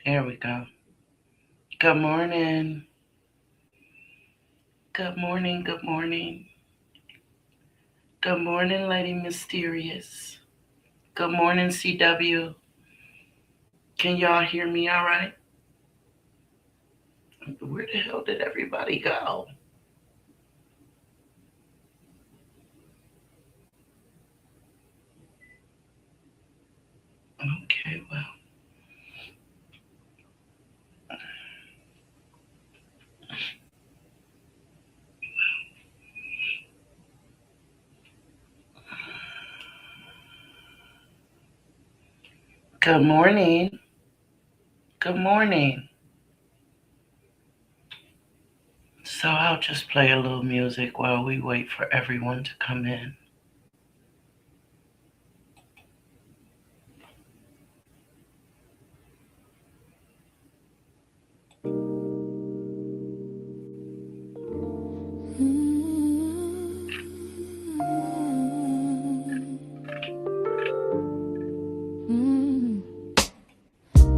There we go. Good morning. Good morning. Good morning. Good morning, Lady Mysterious. Good morning, CW. Can y'all hear me all right? Where the hell did everybody go? Okay, well. Good morning. Good morning. So I'll just play a little music while we wait for everyone to come in.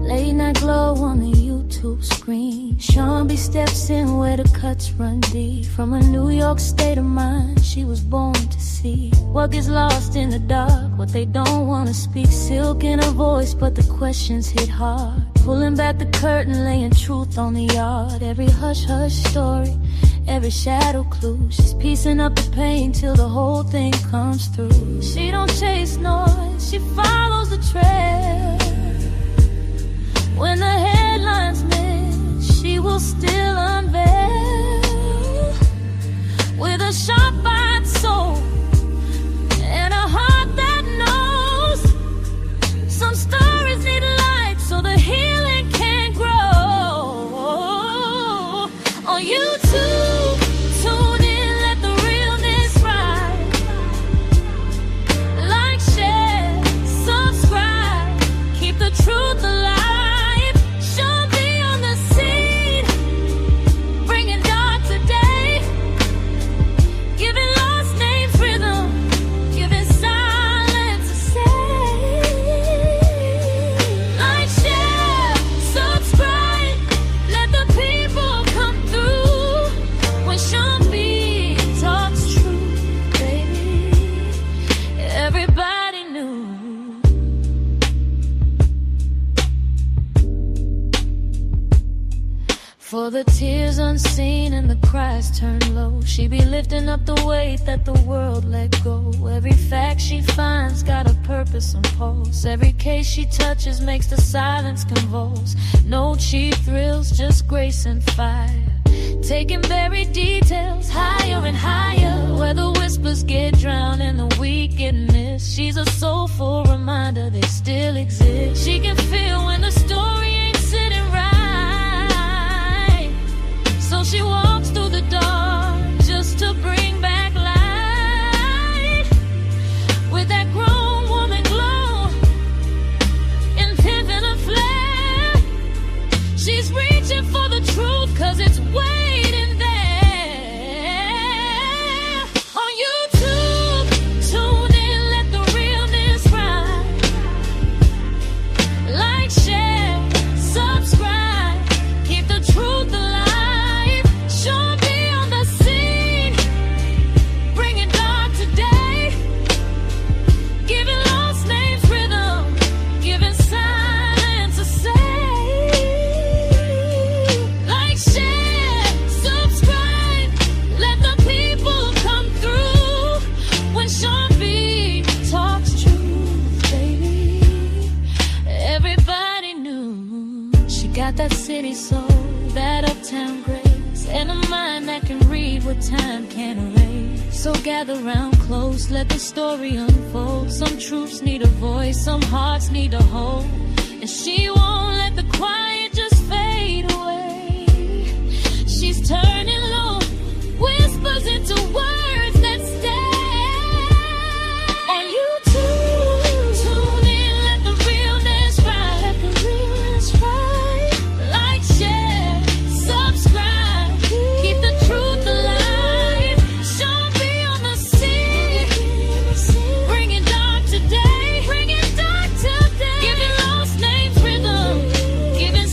Late night glow on the YouTube screen. Sean B steps in where the cuts run deep. From a New York state of mind, she was born to see what gets lost in the dark, what they don't want to speak. Silk in her voice, but the questions hit hard. Pulling back the curtain, laying truth on the yard. Every hush-hush story, every shadow clue. She's piecing up the pain till the whole thing comes through. She don't chase noise, she follows the trail. When the headlines miss, she will still unveil. With a sharp-eyed soul and a heart that knows some stories need light so the healing can grow. On YouTube, tune in, let the realness rise. Like, share, subscribe, keep the truth alive. For the tears unseen and the cries turn low, she be lifting up the weight that the world let go. Every fact she finds got a purpose and pulse. Every case she touches makes the silence convulse. No cheap thrills, just grace and fire. Taking buried details higher and higher, where the whispers get drowned and the weak get missed. She's a soulful reminder they still exist. She can feel when the story ain't sitting right. So she walks through the dark just to bring back light. With that grown woman glow and pivotal flare, she's reaching for the truth 'cause it's waiting there. On YouTube, tune in, let the realness rise. Like, share, subscribe, keep the truth alive. Got that city soul, that uptown grace, and a mind that can read what time can't erase. So gather round close, let the story unfold. Some truths need a voice, some hearts need a hold, and she won't let the quiet just fade away. She's turning low, whispers into words that stay. On YouTube, tune in, let the realness rise. Let the realness rise. Giving lost names rhythm, giving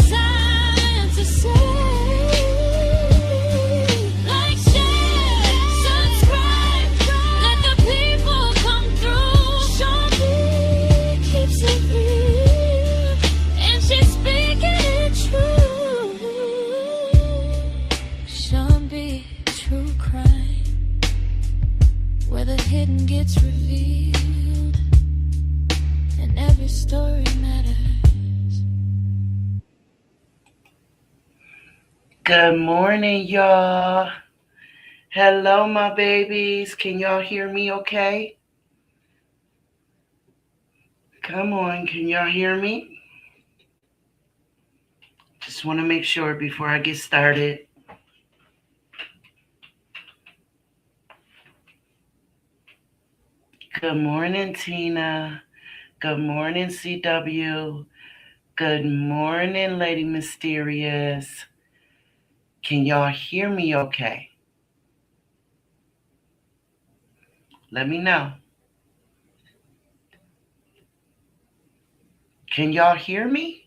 Good morning, y'all. Hello, my babies. Can y'all hear me okay? Come on, can y'all hear me? Just want to make sure before I get started. Good morning, Tina. Good morning, CW. Good morning, Lady Mysterious. Can y'all hear me okay? Let me know. Can y'all hear me?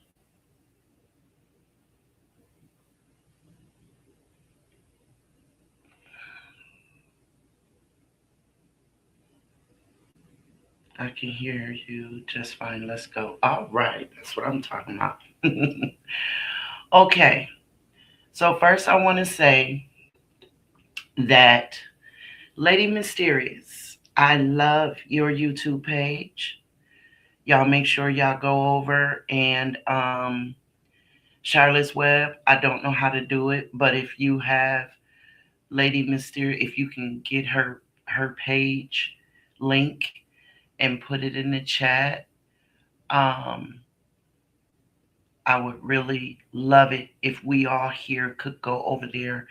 I can hear you just fine. Let's go. All right. That's what I'm talking about. Okay. So, first, I want to say that Lady Mysterious, I love your YouTube page. Y'all make sure y'all go over and Charlotte's Web. I don't know how to do it, but if you have Lady Mysterious, if you can get her page link and put it in the chat, um, I would really love it if we all here could go over there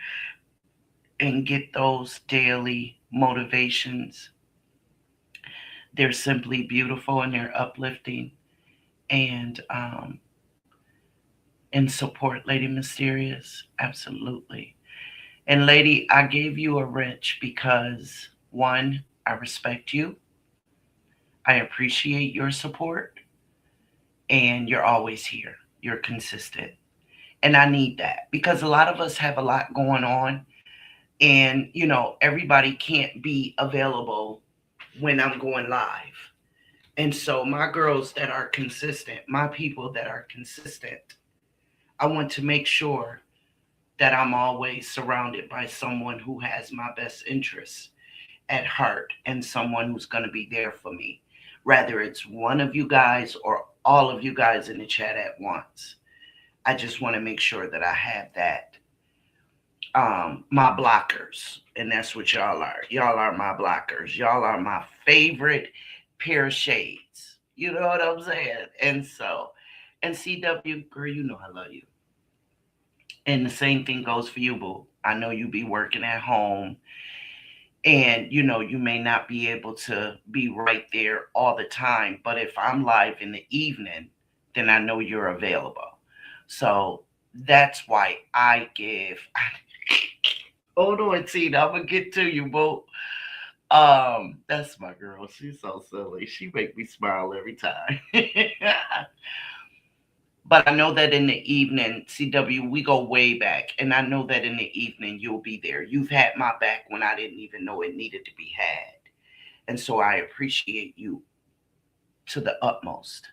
and get those daily motivations. They're simply beautiful and they're uplifting and support Lady Mysterious. Absolutely. And Lady, I gave you a wrench because one, I respect you. I appreciate your support and you're always here. You're consistent. And I need that because a lot of us have a lot going on and everybody can't be available when I'm going live. And so my girls that are consistent, my people that are consistent, I want to make sure that I'm always surrounded by someone who has my best interests at heart and someone who's going to be there for me, whether it's one of you guys or all of you guys in the chat at once. I just want to make sure that I have that. My blockers, and that's what y'all are. Y'all are my blockers. Y'all are my favorite pair of shades. You know what I'm saying? And CW, girl, you know I love you. And the same thing goes for you, boo. I know you be working at home and you may not be able to be right there all the time, but if I'm live in the evening, then I know you're available. So that's why I give. Hold on, Tina, I'm gonna get to you, boo. That's my girl. She's so silly. She make me smile every time. But I know that in the evening, CW, we go way back. And I know that in the evening, you'll be there. You've had my back when I didn't even know it needed to be had. And so I appreciate you to the utmost.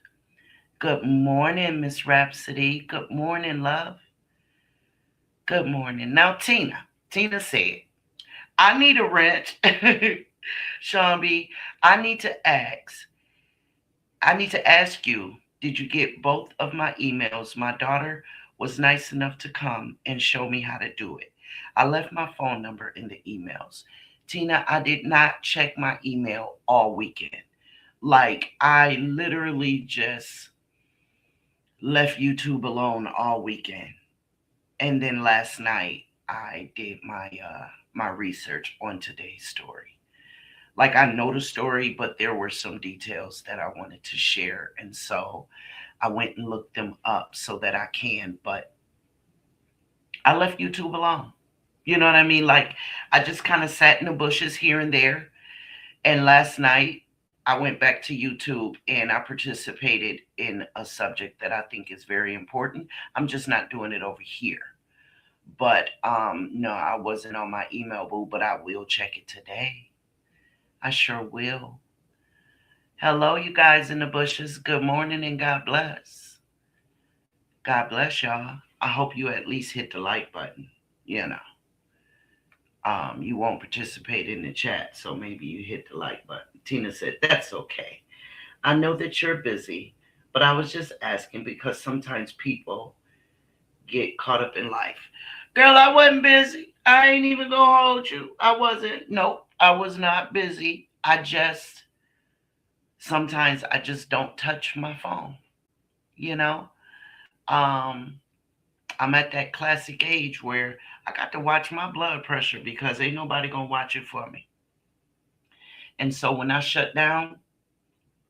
Good morning, Miss Rhapsody. Good morning, love. Good morning. Now, Tina said, I need a wrench. Sean B, I need to ask you, did you get both of my emails? My daughter was nice enough to come and show me how to do it. I left my phone number in the emails. Tina, I did not check my email all weekend. Like, I literally just left YouTube alone all weekend. And then last night, I did my research on today's story. Like, I know the story, but there were some details that I wanted to share. And so I went and looked them up so that I can, but I left YouTube alone. You know what I mean? Like, I just kind of sat in the bushes here and there. And last night, I went back to YouTube and I participated in a subject that I think is very important. I'm just not doing it over here. But no, I wasn't on my email, boo, but I will check it today. I sure will. Hello, you guys in the bushes. Good morning and God bless. God bless y'all. I hope you at least hit the like button. You know, you won't participate in the chat, so maybe you hit the like button. Tina said, that's okay. I know that you're busy, but I was just asking because sometimes people get caught up in life. Girl, I wasn't busy. I ain't even gonna hold you. I wasn't. Nope, I was not busy. Sometimes I just don't touch my phone, you know? Um, I'm at that classic age where I got to watch my blood pressure because ain't nobody gonna watch it for me. And so when I shut down,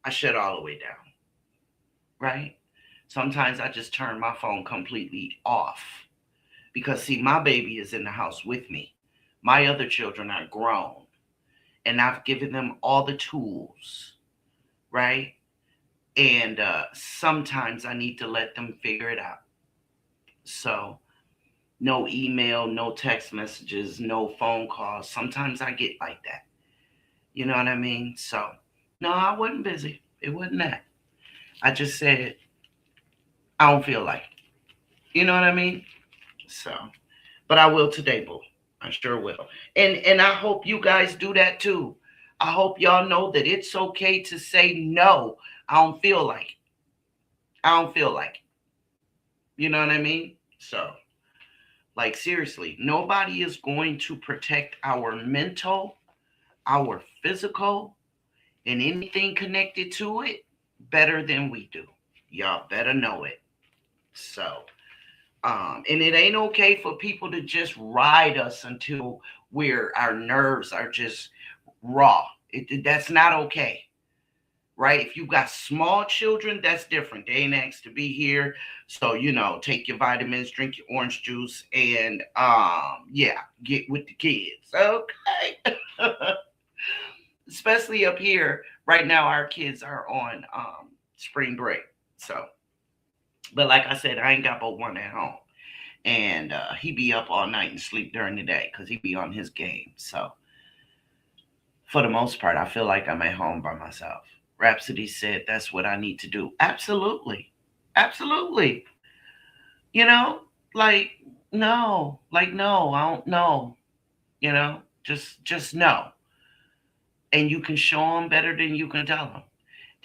I shut all the way down, right? Sometimes I just turn my phone completely off because, see, my baby is in the house with me. My other children are grown, and I've given them all the tools, right? And sometimes I need to let them figure it out. So, no email, no text messages, no phone calls. Sometimes I get like that. You know what I mean? So, no, I wasn't busy. It wasn't that. I just said, I don't feel like it. You know what I mean? So, but I will today, boo. I sure will. And I hope you guys do that too. I hope y'all know that it's okay to say no. I don't feel like it. I don't feel like it. You know what I mean? So, like seriously, nobody is going to protect our mental, our physical, and anything connected to it better than we do. Y'all better know it. So, and it ain't okay for people to just ride us until where our nerves are just raw. That's not okay, right? If you got small children, that's different. They ain't asked to be here, so take your vitamins, drink your orange juice, and yeah, get with the kids, okay? Especially up here right now, our kids are on spring break, so. But like I said, I ain't got but one at home, and he be up all night and sleep during the day because he be on his game. So for the most part, I feel like I'm at home by myself. Rhapsody said that's what I need to do. Absolutely, absolutely. You know, like no, I don't know. Just no, and you can show them better than you can tell them.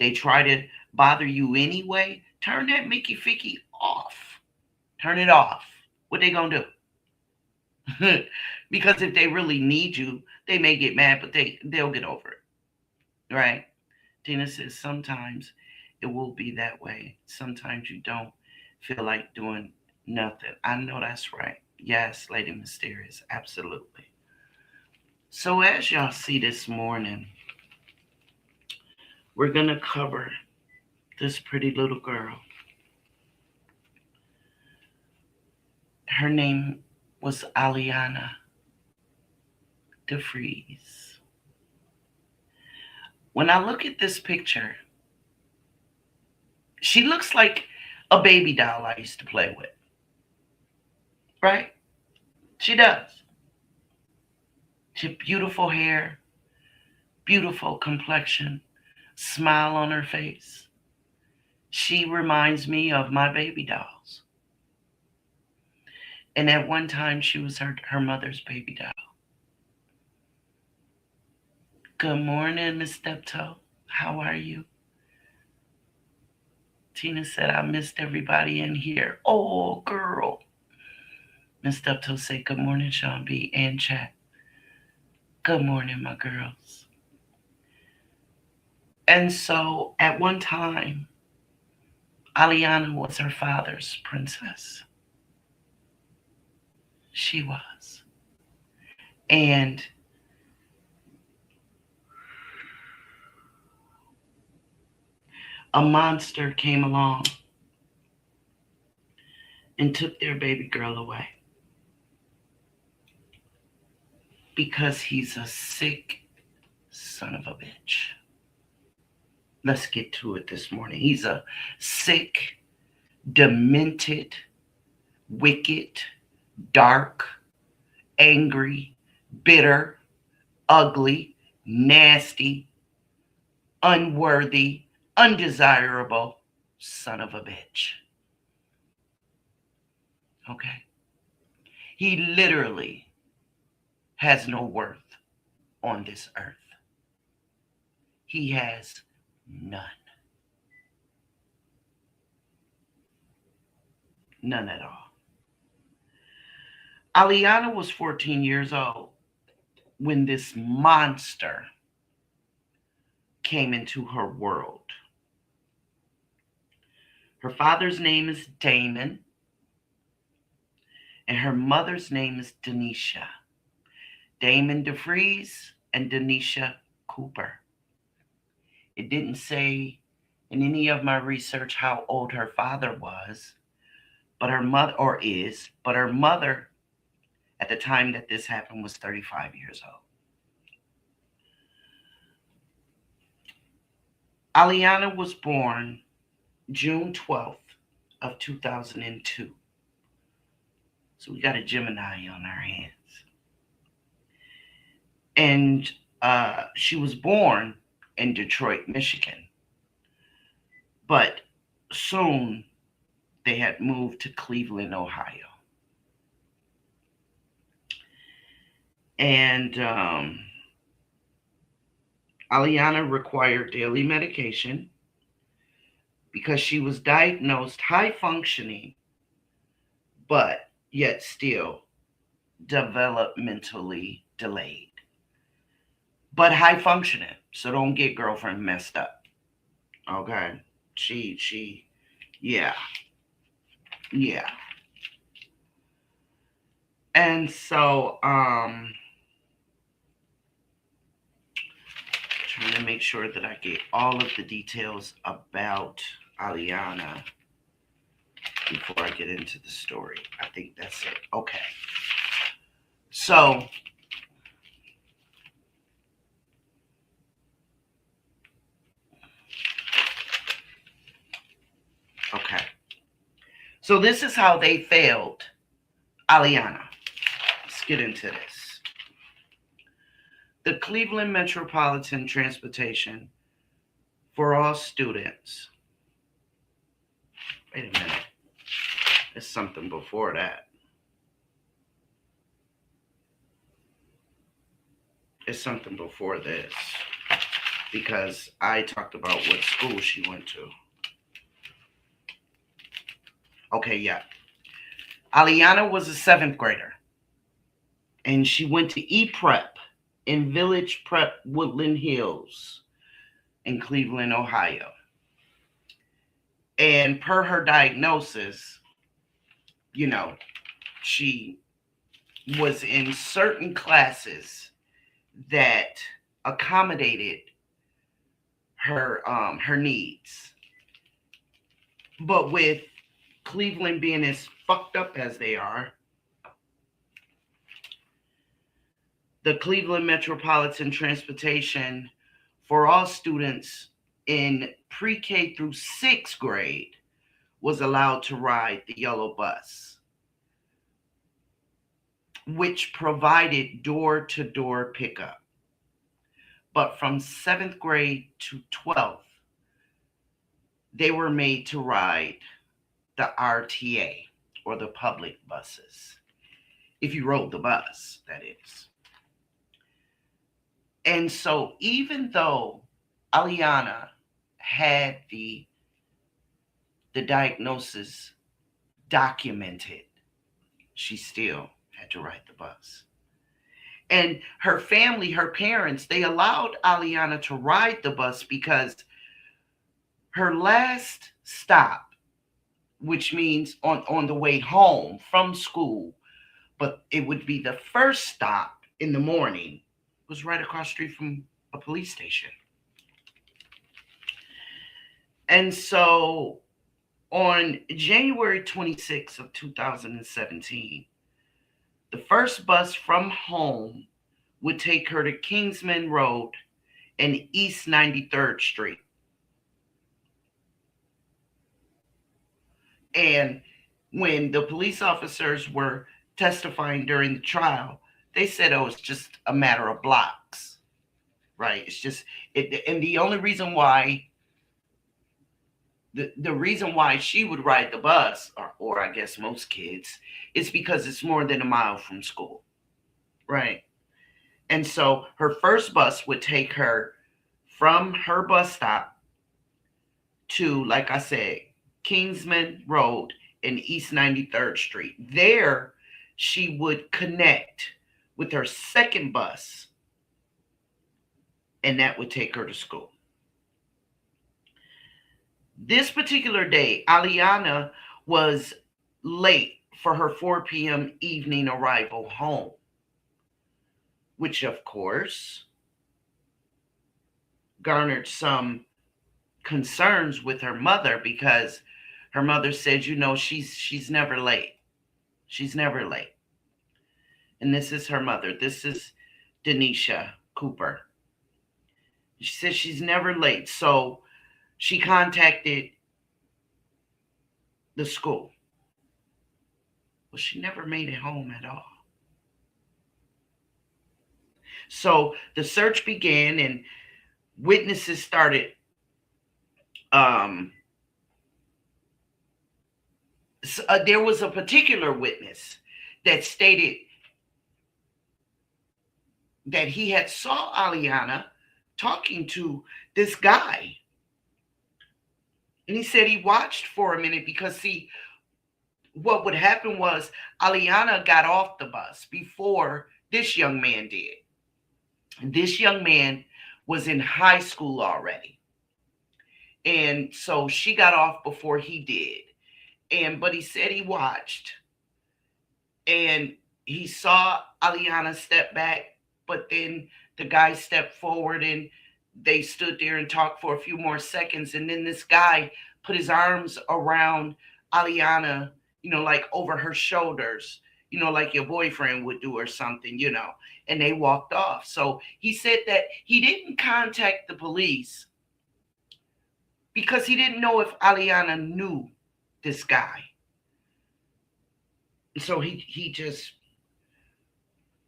They try to bother you anyway. Turn that Mickey Ficky off. Turn it off. What they gonna do? Because if they really need you, they may get mad, but they'll get over it, right? Tina says sometimes it will be that way. Sometimes you don't feel like doing nothing. I know that's right. Yes, Lady Mysterious, absolutely. So as y'all see this morning, we're gonna cover this pretty little girl. Her name was Aliana DeFreeze. When I look at this picture, she looks like a baby doll I used to play with, right? She does. She had beautiful hair, beautiful complexion, smile on her face. She reminds me of my baby dolls. And at one time, she was her mother's baby doll. Good morning, Miss Steptoe. How are you? Tina said, I missed everybody in here. Oh, girl. Miss Steptoe said, good morning, Sean B. and chat. Good morning, my girls. And so at one time, Aliana was her father's princess. She was. And a monster came along and took their baby girl away because he's a sick son of a bitch. Let's get to it this morning. He's a sick, demented, wicked, dark, angry, bitter, ugly, nasty, unworthy, undesirable son of a bitch. Okay? He literally has no worth on this earth. He has none. None at all. Aliana was 14 years old when this monster came into her world. Her father's name is Damon, and her mother's name is Denisha. Damon DeFreeze and Denisha Cooper. It didn't say in any of my research how old her father was, but her mother, or is, but her mother at the time that this happened was 35 years old. Aliana was born June 12th of 2002. So we got a Gemini on our hands. And she was born in Detroit, Michigan. But soon they had moved to Cleveland, Ohio. And Aliana required daily medication because she was diagnosed high functioning, but yet still developmentally delayed. But high functioning, so don't get girlfriend messed up. Okay? Yeah. And so, trying to make sure that I get all of the details about Aliana before I get into the story. I think that's it. Okay. So, okay. So this is how they failed Aliana. Let's get into this. The Cleveland Metropolitan Transportation for all students. Wait a minute. There's something before that. It's something before this. Because I talked about what school she went to. Okay, yeah. Aliana was a 7th grader. And she went to E-Prep in Village Prep Woodland Hills in Cleveland, Ohio. And per her diagnosis, you know, she was in certain classes that accommodated her needs. But with Cleveland being as fucked up as they are, the Cleveland Metropolitan Transportation for all students in pre-K through 6th grade was allowed to ride the yellow bus, which provided door-to-door pickup. But from 7th grade to 12th, they were made to ride the RTA, or the public buses. If you rode the bus, that is. And so even though Aliana had the diagnosis documented, she still had to ride the bus. And her family, her parents, they allowed Aliana to ride the bus because her last stop, which means on the way home from school, but it would be the first stop in the morning, was right across the street from a police station. And so on January 26th of 2017, the first bus from home would take her to Kingsman Road and East 93rd Street. And when the police officers were testifying during the trial, they said, oh, it's just a matter of blocks, right? It's just, and the only reason why, the reason why she would ride the bus, or I guess most kids, is because it's more than a mile from school, right? And so her first bus would take her from her bus stop to, like I said, Kingsman Road and East 93rd Street. There, she would connect with her second bus, and that would take her to school. This particular day, Aliana was late for her 4 p.m. evening arrival home, which of course garnered some concerns with her mother, because her mother said, she's never late. She's never late. And this is her mother. This is Denisha Cooper. She says she's never late. So she contacted the school. Well, she never made it home at all. So the search began, and witnesses started there was a particular witness that stated that he had saw Aliana talking to this guy. And he said he watched for a minute because, see, what would happen was Aliana got off the bus before this young man did. And this young man was in high school already. And so she got off before he did. But he said he watched, and he saw Aliana step back, but then the guy stepped forward, and they stood there and talked for a few more seconds. And then this guy put his arms around Aliana, like over her shoulders, like your boyfriend would do or something, and they walked off. So he said that he didn't contact the police because he didn't know if Aliana knew this guy. So he just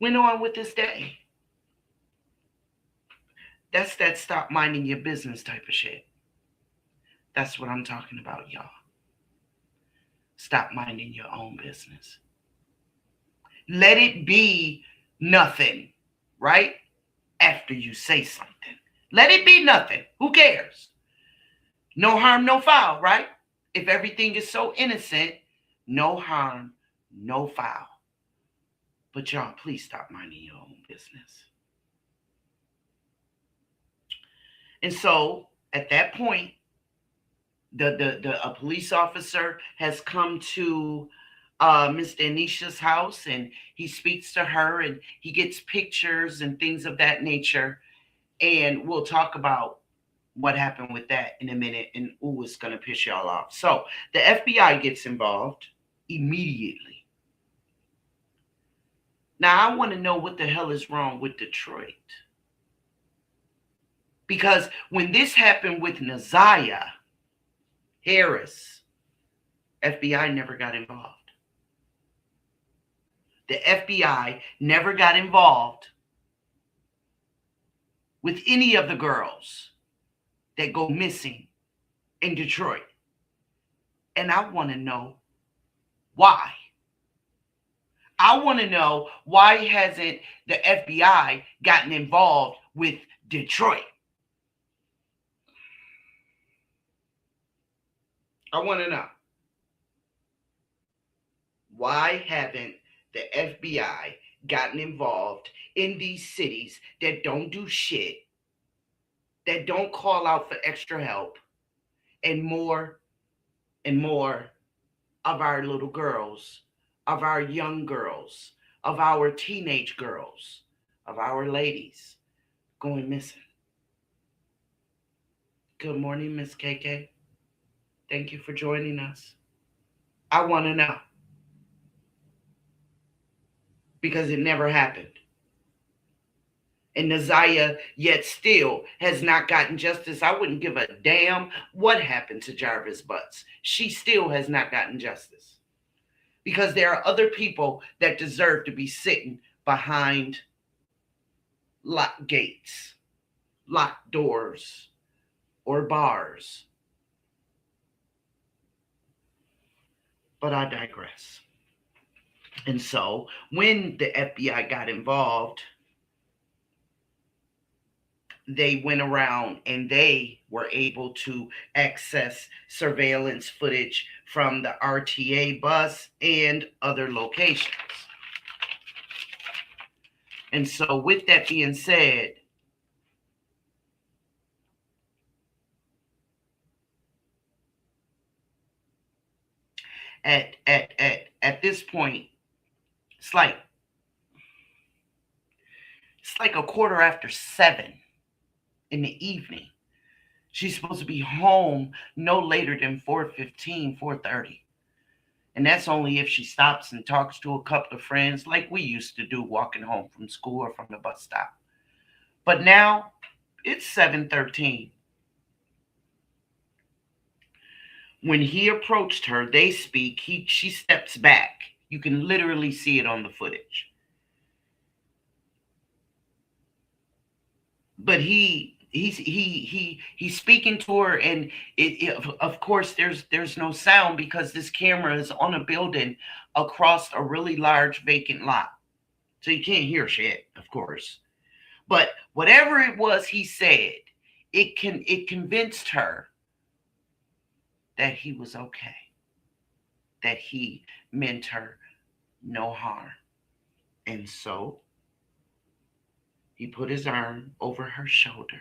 went on with his day. That's that stop minding your business type of shit. That's what I'm talking about, y'all. Stop minding your own business. Let it be nothing, right? After you say something. Let it be nothing. Who cares? No harm, no foul, right? If everything is so innocent, no harm, no foul. But y'all, please stop minding your own business. And so at that point, a police officer has come to Miss Denisha's house, and he speaks to her, and he gets pictures and things of that nature. And we'll talk about what happened with that in a minute, and it's going to piss y'all off. So the FBI gets involved immediately. Now I want to know what the hell is wrong with Detroit. Because when this happened with Naziah Harris, FBI never got involved. The FBI never got involved with any of the girls that go missing in Detroit. And I want to know why. I want to know, why hasn't the FBI gotten involved with Detroit? I want to know. Why haven't the FBI gotten involved in these cities that don't do shit, that don't call out for extra help, and more of our little girls, of our young girls, of our teenage girls, of our ladies going missing? Good morning, Miss KK. Thank you for joining us. I want to know. Because it never happened. And Naziah yet still has not gotten justice. I wouldn't give a damn what happened to Jarvis Butts. She still has not gotten justice. Because there are other people that deserve to be sitting behind locked gates, locked doors, or bars. But I digress. And so when the FBI got involved, they went around and they were able to access surveillance footage from the RTA bus and other locations. And so, with that being said, at this point, it's like it's like a quarter after 7 in the evening. She's supposed to be home no later than 4:15, 4:30. And that's only if she stops and talks to a couple of friends like we used to do walking home from school or from the bus stop. But now it's 7:13. When he approached her, they speak. She steps back. You can literally see it on the footage. But he's speaking to her, and of course there's no sound because this camera is on a building across a really large vacant lot, so you can't hear shit, of course. But whatever it was he said, it convinced her that he was okay, that he meant her no harm. And so he put his arm over her shoulder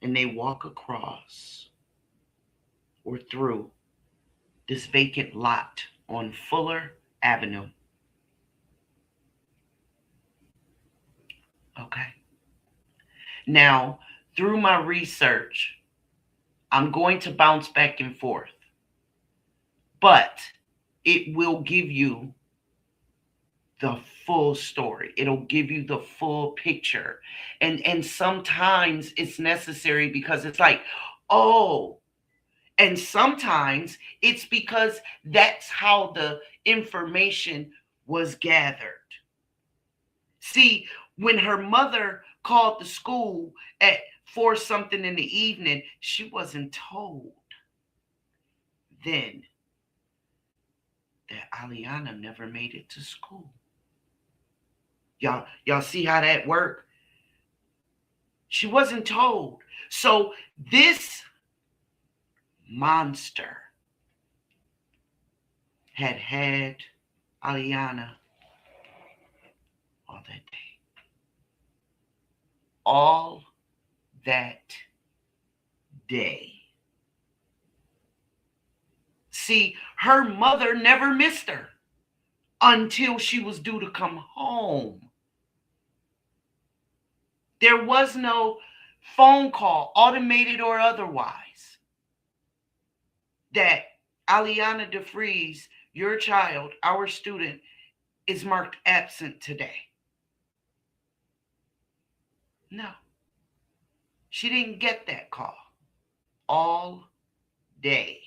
and they walk across or through this vacant lot on Fuller Avenue. Okay. Now, through my research, I'm going to bounce back and forth, but it will give you the full story. It'll give you the full picture. And sometimes it's necessary because it's like, oh, and sometimes it's because that's how the information was gathered. See, when her mother called the school at 4 something in the evening, she wasn't told then that Aliana never made it to school. Y'all see how that worked? She wasn't told. So this monster had Aliana all that day. All that day. See, her mother never missed her until she was due to come home. There was no phone call, automated or otherwise, that Aliana DeFreeze, your child, our student, is marked absent today. No. She didn't get that call all day.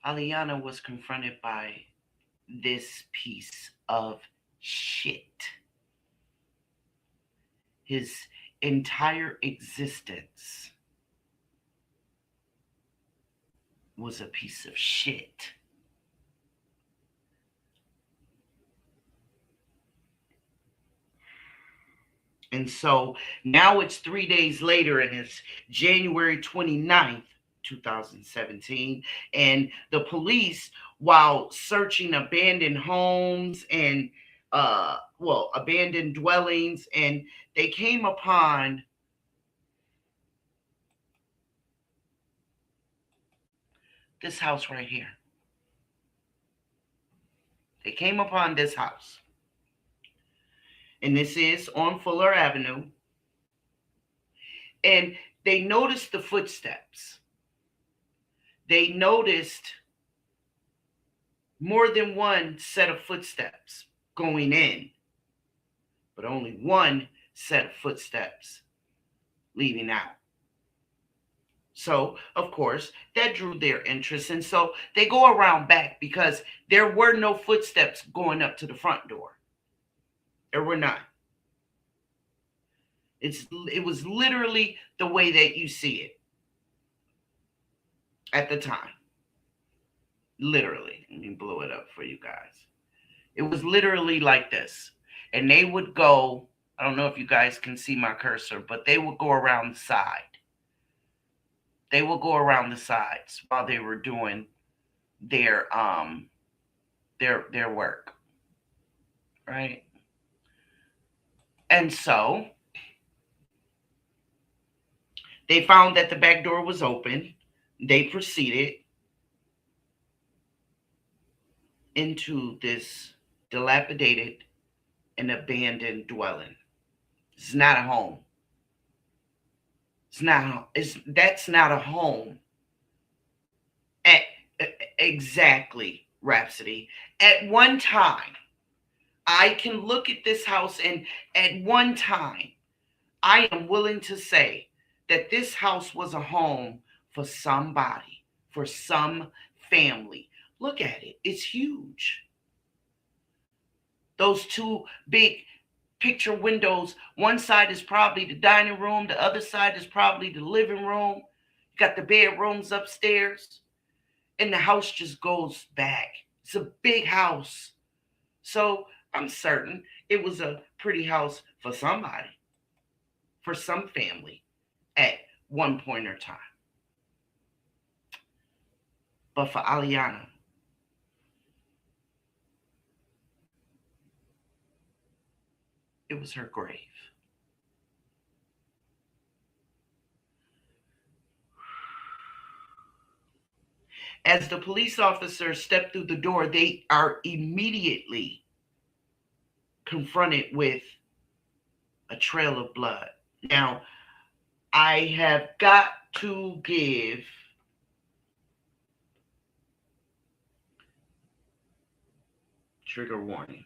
Aliana was confronted by this piece of shit. His entire existence was a piece of shit. And so now it's 3 days later, and it's January 29th, 2017. And the police, while searching abandoned homes and abandoned dwellings, and they came upon this house right here. They came upon this house. And this is on Fuller Avenue. And they noticed the footsteps. They noticed more than one set of footsteps going in, but only one set of footsteps leaving out. So, of course, that drew their interest. And so they go around back because there were no footsteps going up to the front door. There were none. It was literally the way that you see it at the time. Literally. Let me blow it up for you guys. It was literally like this. And they would go, I don't know if you guys can see my cursor, but they would go around the side. They will go around the sides while they were doing their their work, right? And so they found that the back door was open. They proceeded into this dilapidated and abandoned dwelling. It's not a home. It's not. It's That's not a home. At exactly, Rhapsody. At one time, I can look at this house, and at one time, I am willing to say that this house was a home for somebody, for some family. Look at it. It's huge. Those two big picture windows, one side is probably the dining room, the other side is probably the living room. You got the bedrooms upstairs, and the house just goes back. It's a big house. So I'm certain it was a pretty house for somebody, for some family at one point or time. But for Aliana, it was her grave. As the police officers step through the door, they are immediately confronted with a trail of blood. Now, I have got to give trigger warning.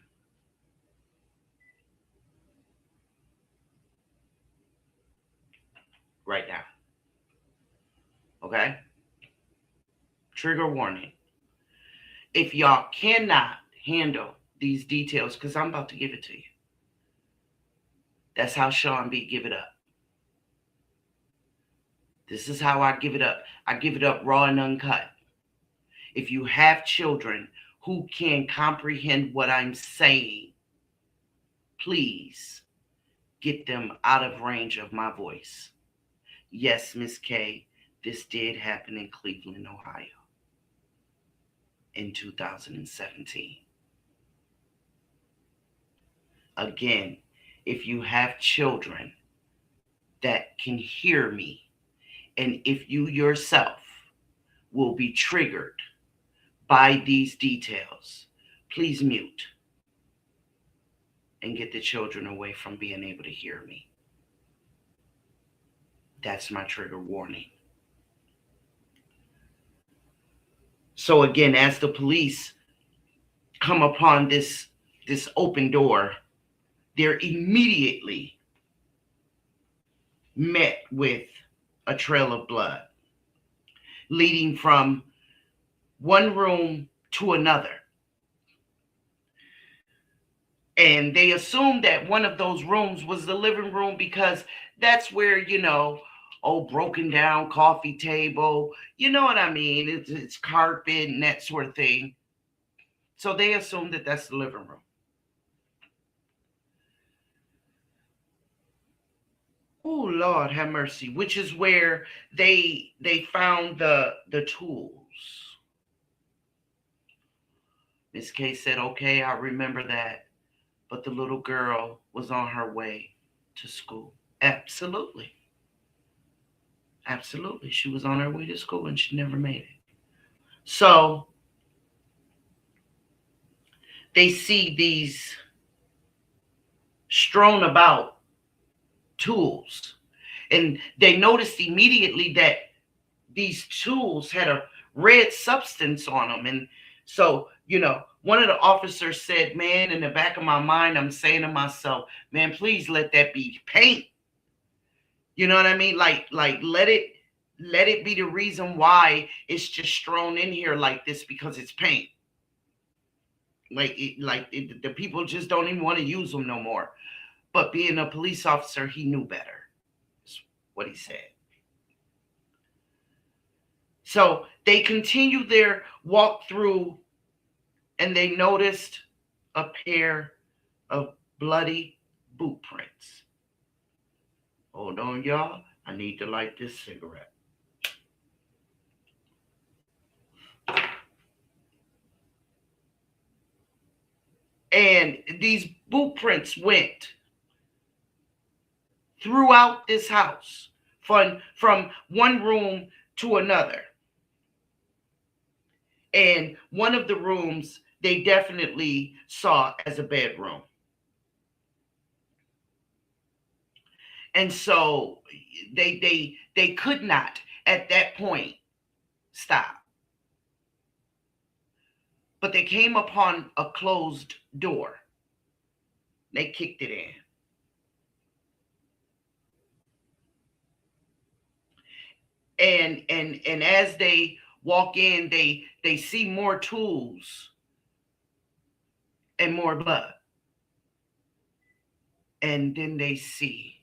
Right now. Okay? Trigger warning. If y'all cannot handle these details, because I'm about to give it to you. That's how Sean B give it up. This is how I give it up. I give it up raw and uncut. If you have children who can comprehend what I'm saying, please get them out of range of my voice. Yes, Miss K, this did happen in Cleveland, Ohio in 2017. Again, if you have children that can hear me, and if you yourself will be triggered by these details, please mute and get the children away from being able to hear me. That's my trigger warning. So again, as the police come upon this open door, they're immediately met with a trail of blood leading from one room to another. And they assumed that one of those rooms was the living room because that's where, broken down coffee table, you know what I mean? It's carpet and that sort of thing. So they assumed that that's the living room. Oh, Lord have mercy, which is where they found the tools. Miss K said, okay, I remember that. But the little girl was on her way to school. Absolutely. Absolutely. She was on her way to school and she never made it. So they see these strewn about tools. And they noticed immediately that these tools had a red substance on them. And so, one of the officers said, man, in the back of my mind, I'm saying to myself, man, please let that be paint. You know what I mean? Like let it be the reason why it's just strewn in here like this, because it's paint. The people just don't even want to use them no more. But being a police officer, he knew better. That's what he said. So they continued their walk through, and they noticed a pair of bloody boot prints. Hold on, y'all. I need to light this cigarette. And these boot prints went throughout this house from one room to another. And one of the rooms they definitely saw as a bedroom. And so they could not at that point stop. But they came upon a closed door. They kicked it in. And as they walk in, they see more tools and more blood. And then they see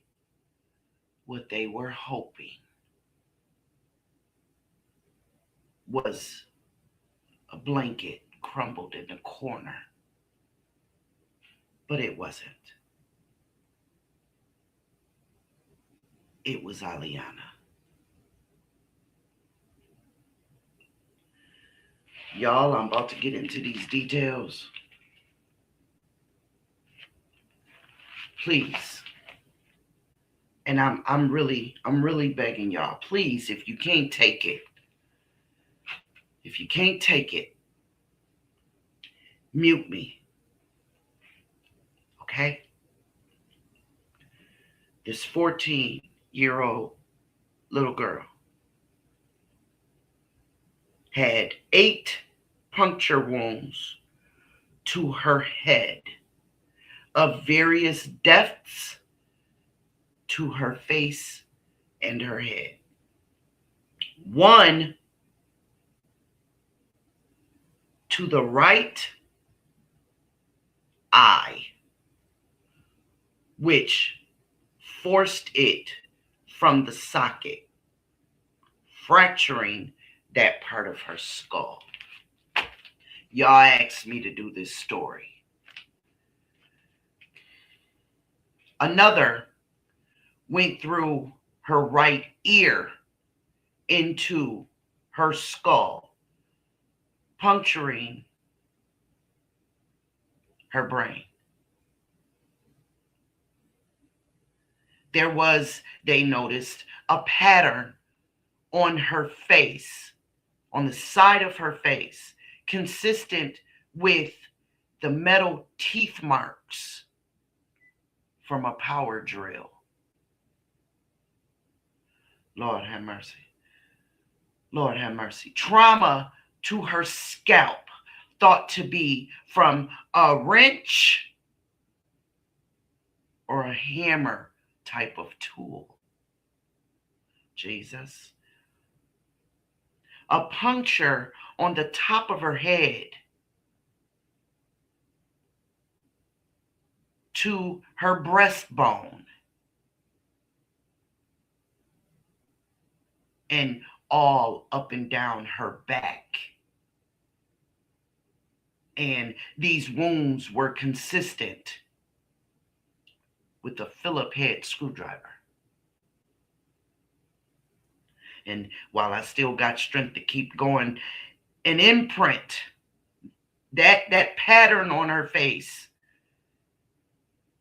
what they were hoping was a blanket crumbled in the corner. But it wasn't. It was Aliana. Y'all, I'm about to get into these details. Please. And I'm really begging y'all, please, if you can't take it, mute me. Okay? This 14-year-old little girl had 8 puncture wounds to her head of various depths to her face and her head. 1 to the right eye, which forced it from the socket, fracturing that part of her skull. Y'all asked me to do this story. Another went through her right ear into her skull, puncturing her brain. There was, they noticed, a pattern on her face, on the side of her face, consistent with the metal teeth marks from a power drill. Lord have mercy. Lord have mercy. Trauma to her scalp, thought to be from a wrench or a hammer type of tool. Jesus. A puncture on the top of her head to her breastbone and all up and down her back. And these wounds were consistent with a Phillip head screwdriver. And while I still got strength to keep going, an imprint, that pattern on her face,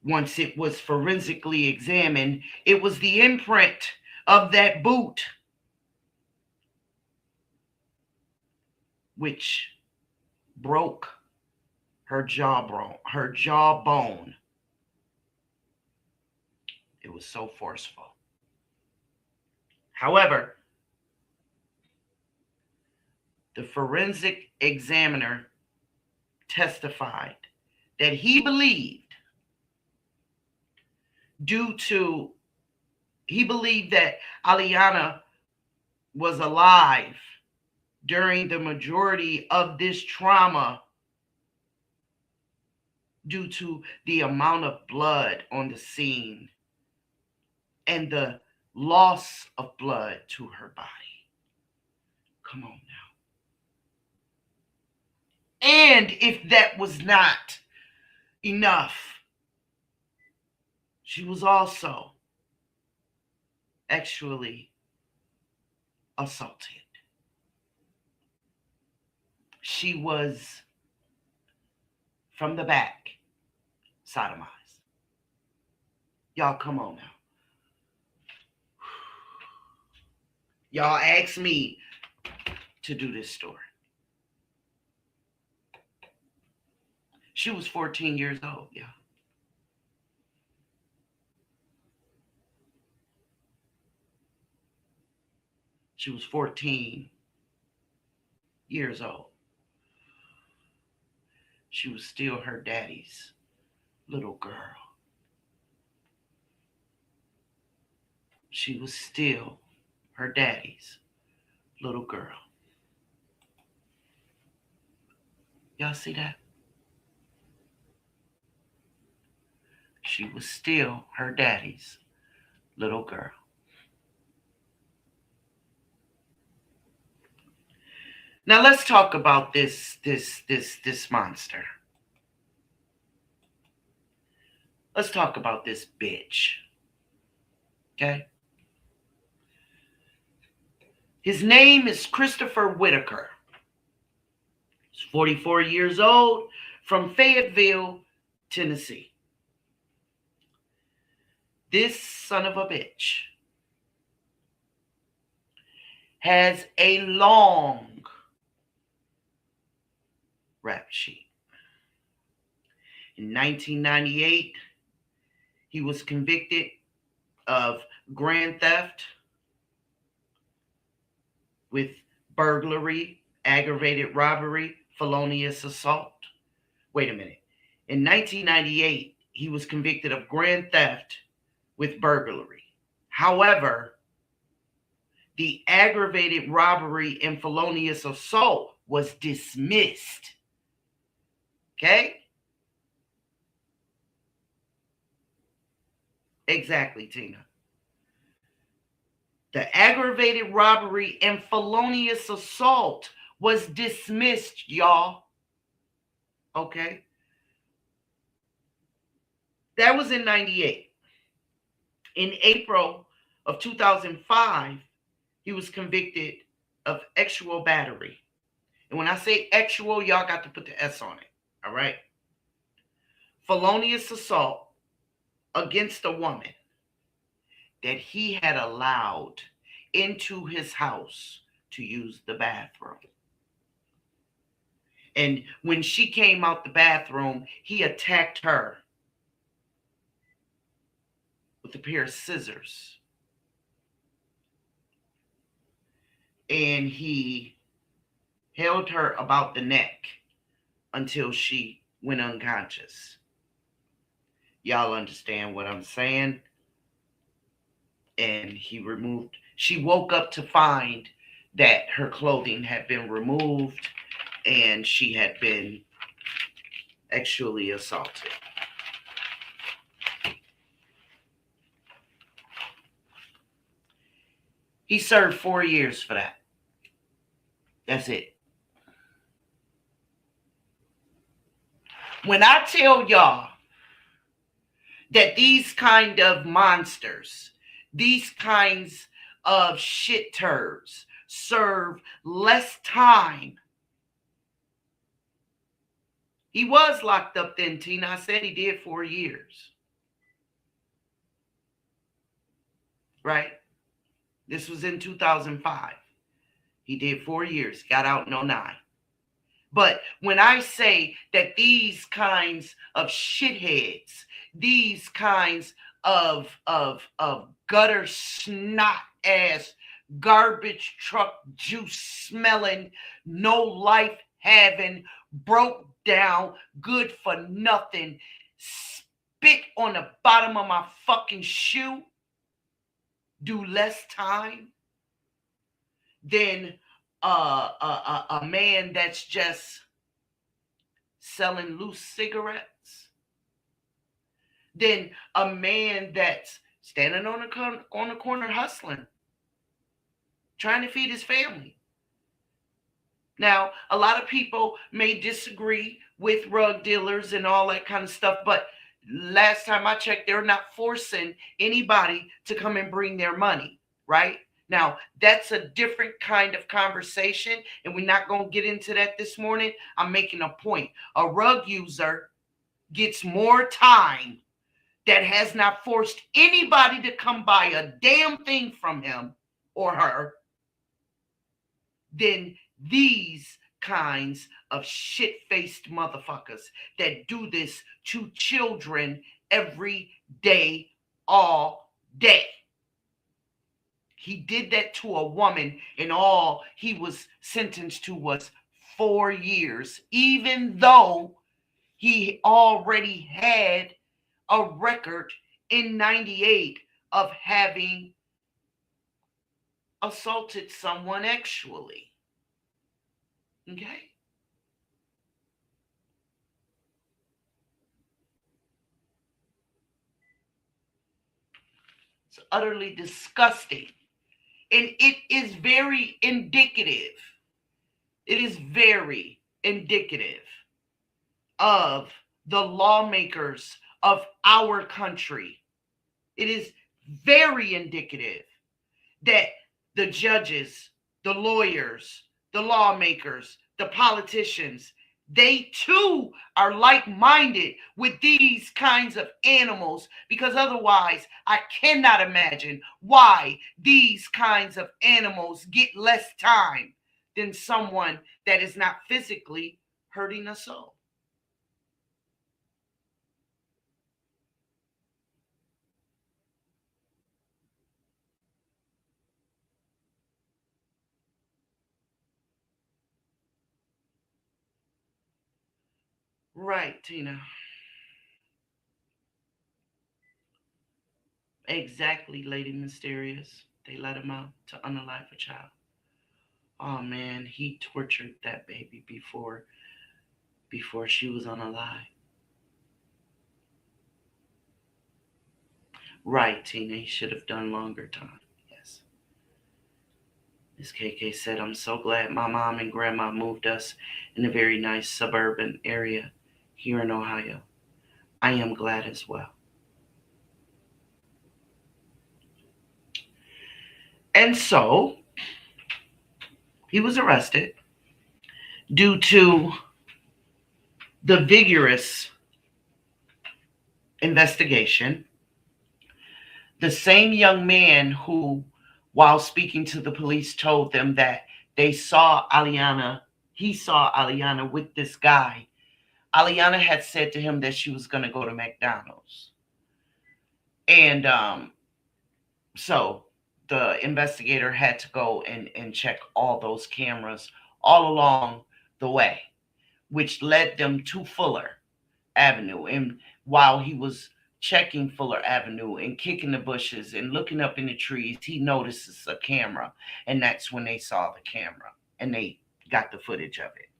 once it was forensically examined, it was the imprint of that boot, which broke her jawbone. It was so forceful. However, the forensic examiner testified that he believed that Aliana was alive during the majority of this trauma due to the amount of blood on the scene and the loss of blood to her body. Come on now. And if that was not enough, she was also actually assaulted. She was from the back sodomized. Y'all, come on now. Y'all asked me to do this story. She was 14 years old, yeah. She was 14 years old. She was still her daddy's little girl. She was still her daddy's little girl. Y'all see that? She was still her daddy's little girl. Now let's talk about this monster. Let's talk about this bitch. Okay? His name is Christopher Whitaker. He's 44 years old, from Fayetteville, Tennessee. This son of a bitch has a long rap sheet. In 1998, he was convicted of grand theft with burglary, aggravated robbery, felonious assault. Wait a minute. In 1998, he was convicted of grand theft with burglary. However, the aggravated robbery and felonious assault was dismissed. Okay? Exactly, Tina. The aggravated robbery and felonious assault was dismissed, y'all. Okay? That was in 98. In April of 2005, he was convicted of sexual battery. And when I say sexual, y'all got to put the S on it. All right? Felonious assault against a woman that he had allowed into his house to use the bathroom. And when she came out the bathroom, he attacked her with a pair of scissors. And he held her about the neck until she went unconscious. Y'all understand what I'm saying? And she woke up to find that her clothing had been removed and she had been sexually assaulted. He served 4 years for that. That's it. When I tell y'all that these kind of monsters, these kinds of shit turds serve less time. He was locked up then, Tina. I said he did 4 years. Right? This was in 2005. He did 4 years, got out in 2009. But when I say that these kinds of shitheads, these kinds of gutter snot ass, garbage truck juice smelling, no life having, broke down, good for nothing, spit on the bottom of my fucking shoe, do less time than a man that's just selling loose cigarettes, than a man that's standing on the corner hustling, trying to feed his family. Now, a lot of people may disagree with drug dealers and all that kind of stuff, but last time I checked, they're not forcing anybody to come and bring their money, right? Now, that's a different kind of conversation, and we're not going to get into that this morning. I'm making a point. A drug user gets more time, that has not forced anybody to come buy a damn thing from him or her, than these kinds of shit-faced motherfuckers that do this to children every day, all day. He did that to a woman, and all he was sentenced to was 4 years, even though he already had a record in 98 of having assaulted someone sexually. Okay? It's utterly disgusting. And it is very indicative. It is very indicative of the lawmakers of our country. It is very indicative that the judges, the lawyers, the lawmakers, the politicians, they too are like-minded with these kinds of animals, because otherwise I cannot imagine why these kinds of animals get less time than someone that is not physically hurting a soul. Right, Tina. Exactly, Lady Mysterious. They let him out to unalive a child. Oh man, he tortured that baby before she was unalive. Right, Tina. He should have done longer time. Yes. Miss KK said, I'm so glad my mom and grandma moved us in a very nice suburban area here in Ohio. I am glad as well. And so he was arrested due to the vigorous investigation. The same young man who, while speaking to the police, told them that he saw Aliana with this guy. Aliana had said to him that she was going to go to McDonald's. And so the investigator had to go and check all those cameras all along the way, which led them to Fuller Avenue. And while he was checking Fuller Avenue and kicking the bushes and looking up in the trees, he notices a camera. And that's when they saw the camera and they got the footage of it.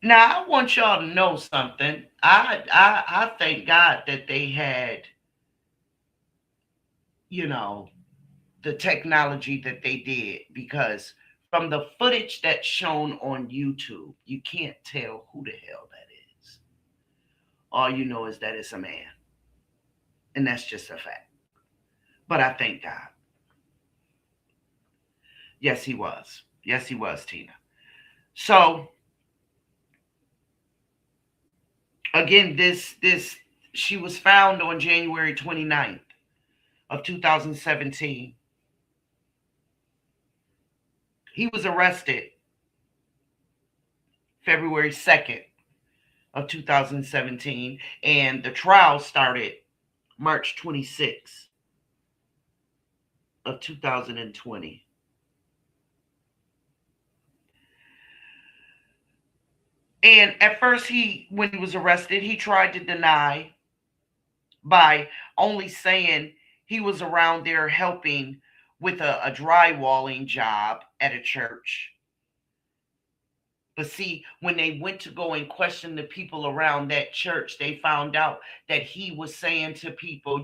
Now, I want y'all to know something. I thank God that they had, the technology that they did, because from the footage that's shown on YouTube, you can't tell who the hell that is. All you know is that it's a man. And that's just a fact. But I thank God. Yes, he was. Yes, he was, Tina. So, again, she was found on January 29th of 2017. He was arrested February 2nd of 2017, and the trial started March 26th of 2020. And at first, when he was arrested, he tried to deny by only saying he was around there helping with a drywalling job at a church. But see, when they went to go and question the people around that church, they found out that he was saying to people,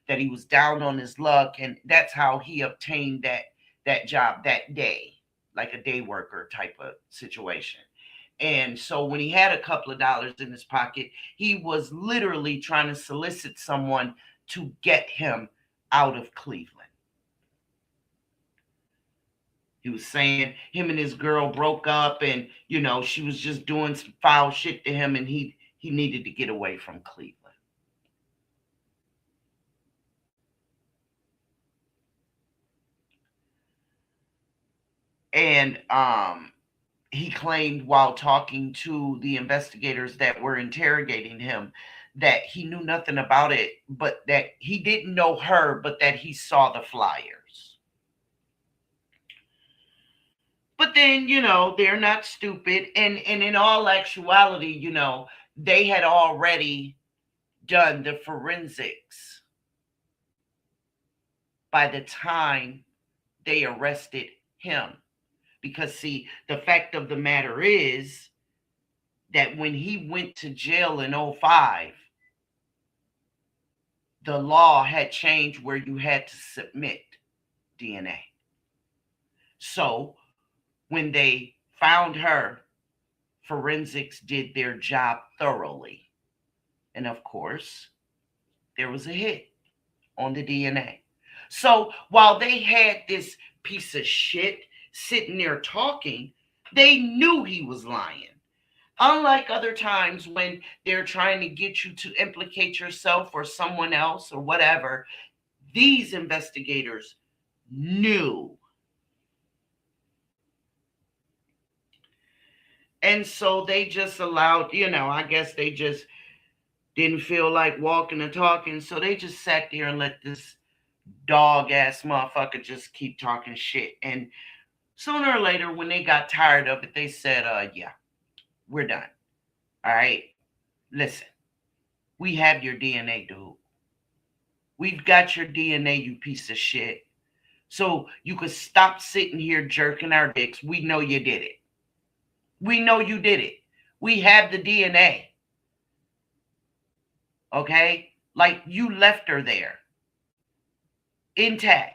that he was down on his luck, and that's how he obtained that job that day, like a day worker type of situation. And so when he had a couple of dollars in his pocket, he was literally trying to solicit someone to get him out of Cleveland. He was saying him and his girl broke up, and she was just doing some foul shit to him, and he needed to get away from Cleveland. And he claimed while talking to the investigators that were interrogating him that he knew nothing about it, but that he didn't know her, but that he saw the flyers. But then, they're not stupid. And in all actuality, they had already done the forensics by the time they arrested him. Because, see, the fact of the matter is that when he went to jail in 2005, the law had changed where you had to submit DNA. So when they found her, forensics did their job thoroughly. And of course, there was a hit on the DNA. So while they had this piece of shit sitting there talking, they knew he was lying. Unlike other times when they're trying to get you to implicate yourself or someone else or whatever, these investigators knew. And so they just allowed, I guess they just didn't feel like walking and talking. So they just sat there and let this dog ass motherfucker just keep talking shit. And sooner or later, when they got tired of it, they said, yeah, we're done. All right. Listen, we have your DNA, dude. We've got your DNA, you piece of shit. So you could stop sitting here jerking our dicks. We know you did it. We know you did it. We have the DNA. Okay? Like you left her there. Intact.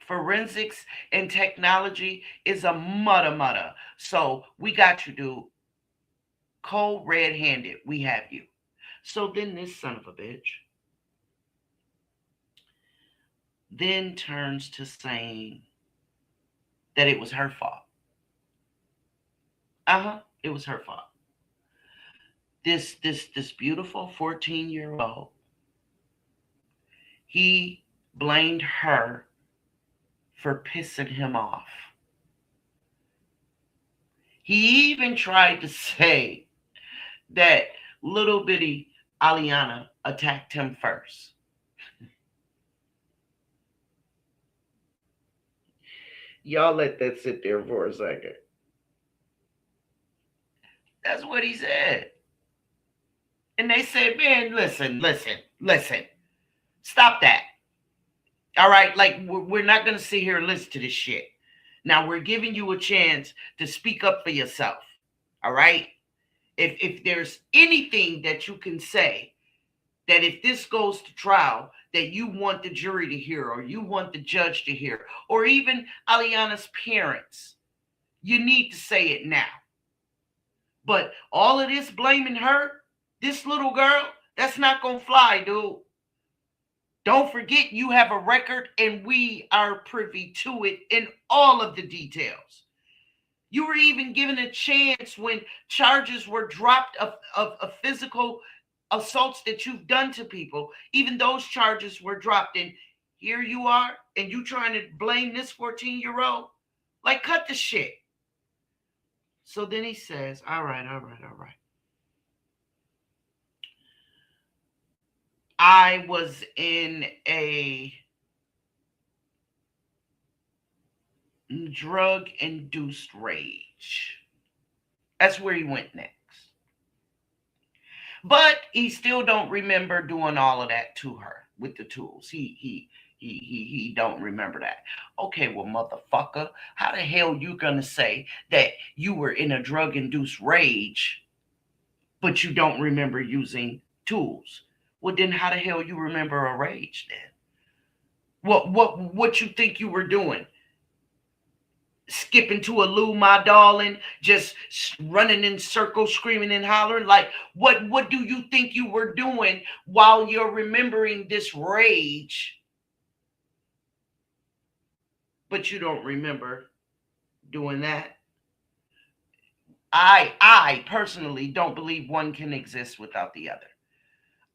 Forensics and technology is a mudda. So we got you, dude. Cold red-handed. We have you. So then this son of a bitch then turns to saying that it was her fault. It was her fault. This beautiful 14-year-old, he blamed her for pissing him off. He even tried to say that little bitty Aliana attacked him first. Y'all let that sit there for a second. That's what he said. And they said, man, listen. Stop that. All right? Like, we're not going to sit here and listen to this shit. Now, we're giving you a chance to speak up for yourself. All right? If there's anything that you can say, that if this goes to trial, that you want the jury to hear, or you want the judge to hear, or even Aliana's parents, you need to say it now. But all of this blaming her, this little girl, that's not going to fly, dude. Don't forget you have a record and we are privy to it in all of the details. You were even given a chance when charges were dropped of physical assaults that you've done to people. Even those charges were dropped, and here you are, and you trying to blame this 14-year-old? Like, cut the shit. So then he says, all right. I was in a drug-induced rage. That's where he went next. But he still don't remember doing all of that to her with the tools. He don't remember that. Okay, well, motherfucker, how the hell you gonna say that you were in a drug-induced rage, but you don't remember using tools? Well, then how the hell you remember a rage then? What you think you were doing? Skipping to a loo, my darling, just running in circles, screaming and hollering? Like, what do you think you were doing while you're remembering this rage but you don't remember doing that. I personally don't believe one can exist without the other.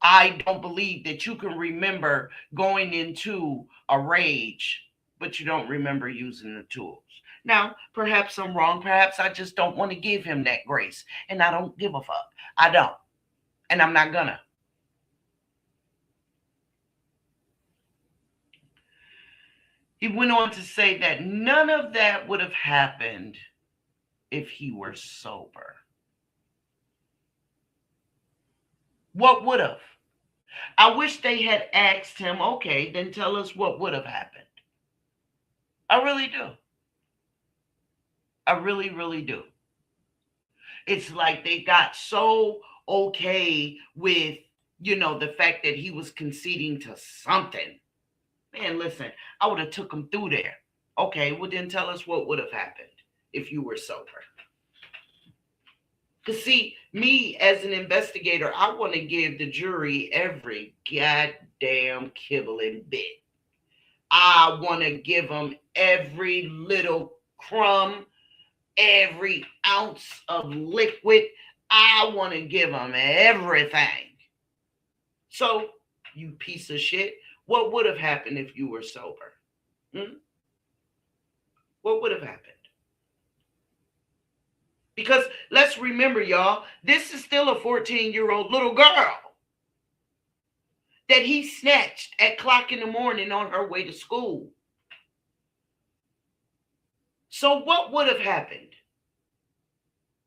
I don't believe that you can remember going into a rage, but you don't remember using the tools. Now, perhaps I'm wrong. Perhaps I just don't want to give him that grace, and I don't give a fuck. I don't, and I'm not gonna. He went on to say that none of that would have happened if he were sober. What would have? I wish they had asked him, okay, then tell us what would have happened. I really do. I really, really do. It's like they got so okay with, the fact that he was conceding to something. Man, listen, I would have took him through there. Okay, well then tell us what would have happened if you were sober. Because see, me as an investigator, I want to give the jury every goddamn kibble and bit. I want to give them every little crumb, every ounce of liquid. I want to give them everything. So, you piece of shit, what would have happened if you were sober? What would have happened? Because let's remember, y'all, this is still a 14-year-old little girl that he snatched at clock in the morning on her way to school. So what would have happened?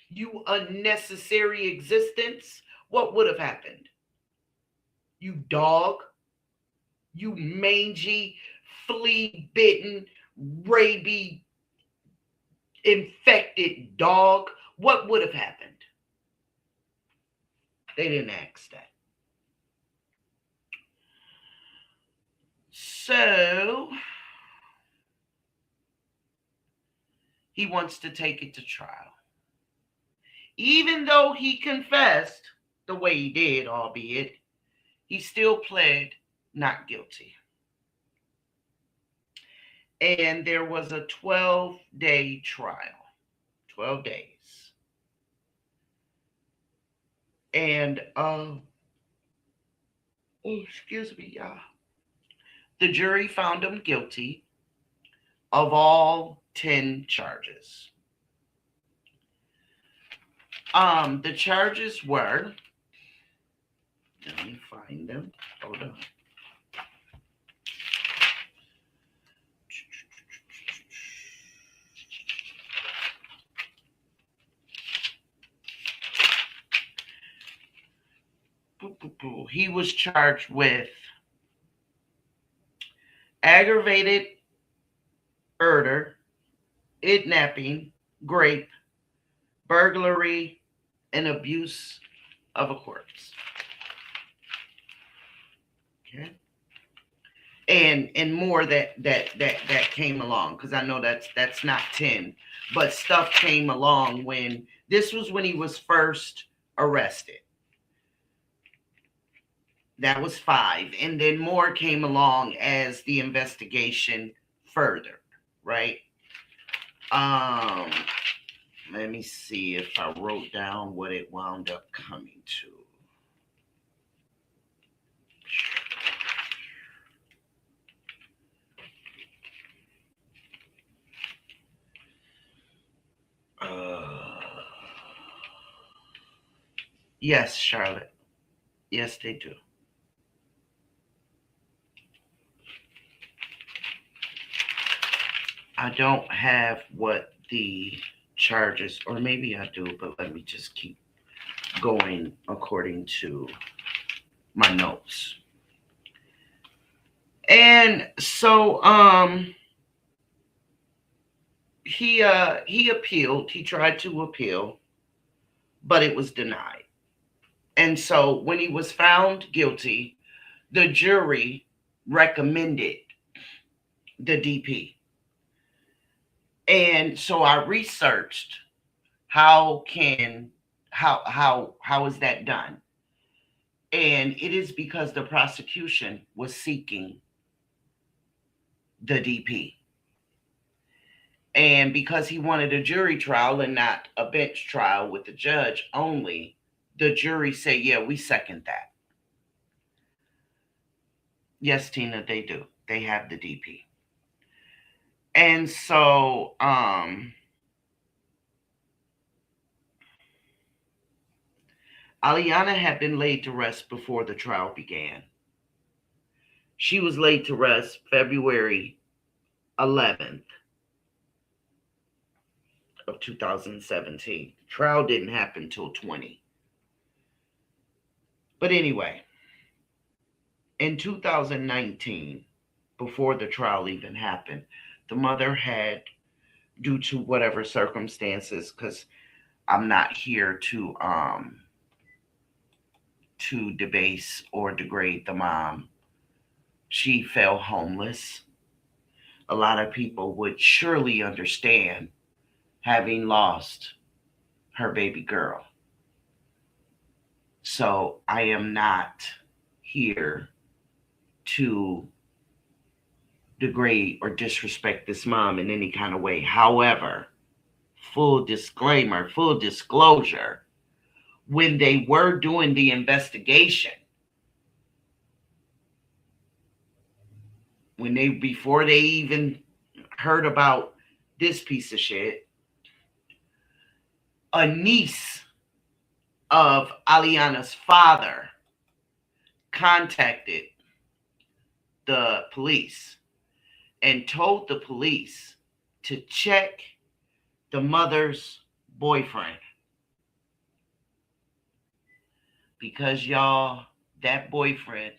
You unnecessary existence, what would have happened? You dog, you mangy, flea-bitten, rabies infected dog, what would have happened? They didn't ask that. So he wants to take it to trial. Even though he confessed the way he did, albeit, he still pled not guilty. And there was a 12-day trial. 12 days. And, excuse me, y'all. The jury found him guilty of all 10 charges. The charges were, let me find them. Hold on. He was charged with aggravated murder, kidnapping, rape, burglary, and abuse of a corpse. Okay. And more that came along, because I know that's not 10, but stuff came along when this was when he was first arrested. That was 5. And then more came along as the investigation furthered, right? Let me see if I wrote down what it wound up coming to. Yes, Charlotte. Yes, they do. I don't have what the charges, or maybe I do, but let me just keep going according to my notes. And so he appealed. He tried to appeal, but it was denied. And so when he was found guilty, the jury recommended the DP. And so I researched how is that done? And it is because the prosecution was seeking the DP. And because he wanted a jury trial and not a bench trial with the judge only, the jury said, yeah, we second that. Yes, Tina, they do. They have the DP. And so, Aliana had been laid to rest before the trial began. She was laid to rest February 11th of 2017. The trial didn't happen until 20. But anyway, in 2019, before the trial even happened, the mother had, due to whatever circumstances, because I'm not here to debase or degrade the mom, she fell homeless. A lot of people would surely understand having lost her baby girl. So I am not here to degrade or disrespect this mom in any kind of way. However, full disclaimer, full disclosure, when they were doing the investigation, before they even heard about this piece of shit, a niece of Aliana's father contacted the police and told the police to check the mother's boyfriend. Because, y'all, that boyfriend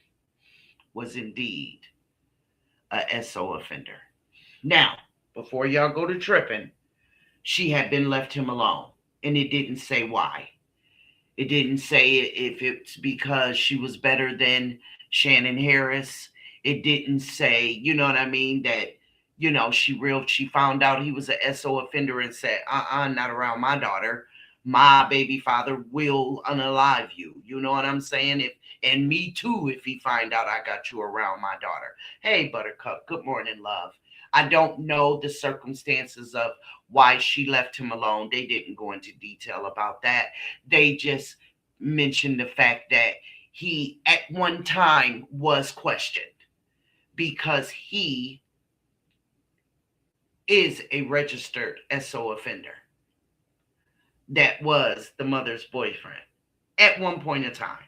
was indeed a SO offender. Now, before y'all go to tripping, she had been left him alone. And it didn't say why. It didn't say if it's because she was better than Shannon Harris. It didn't say, you know what I mean, that, you know, she found out he was a SO offender and said, not around my daughter. My baby father will unalive you. You know what I'm saying? And me too, if he find out I got you around my daughter. Hey, Buttercup, good morning, love. I don't know the circumstances of why she left him alone. They didn't go into detail about that. They just mentioned the fact that he at one time was questioned because he is a registered SO offender. That was the mother's boyfriend at one point in time.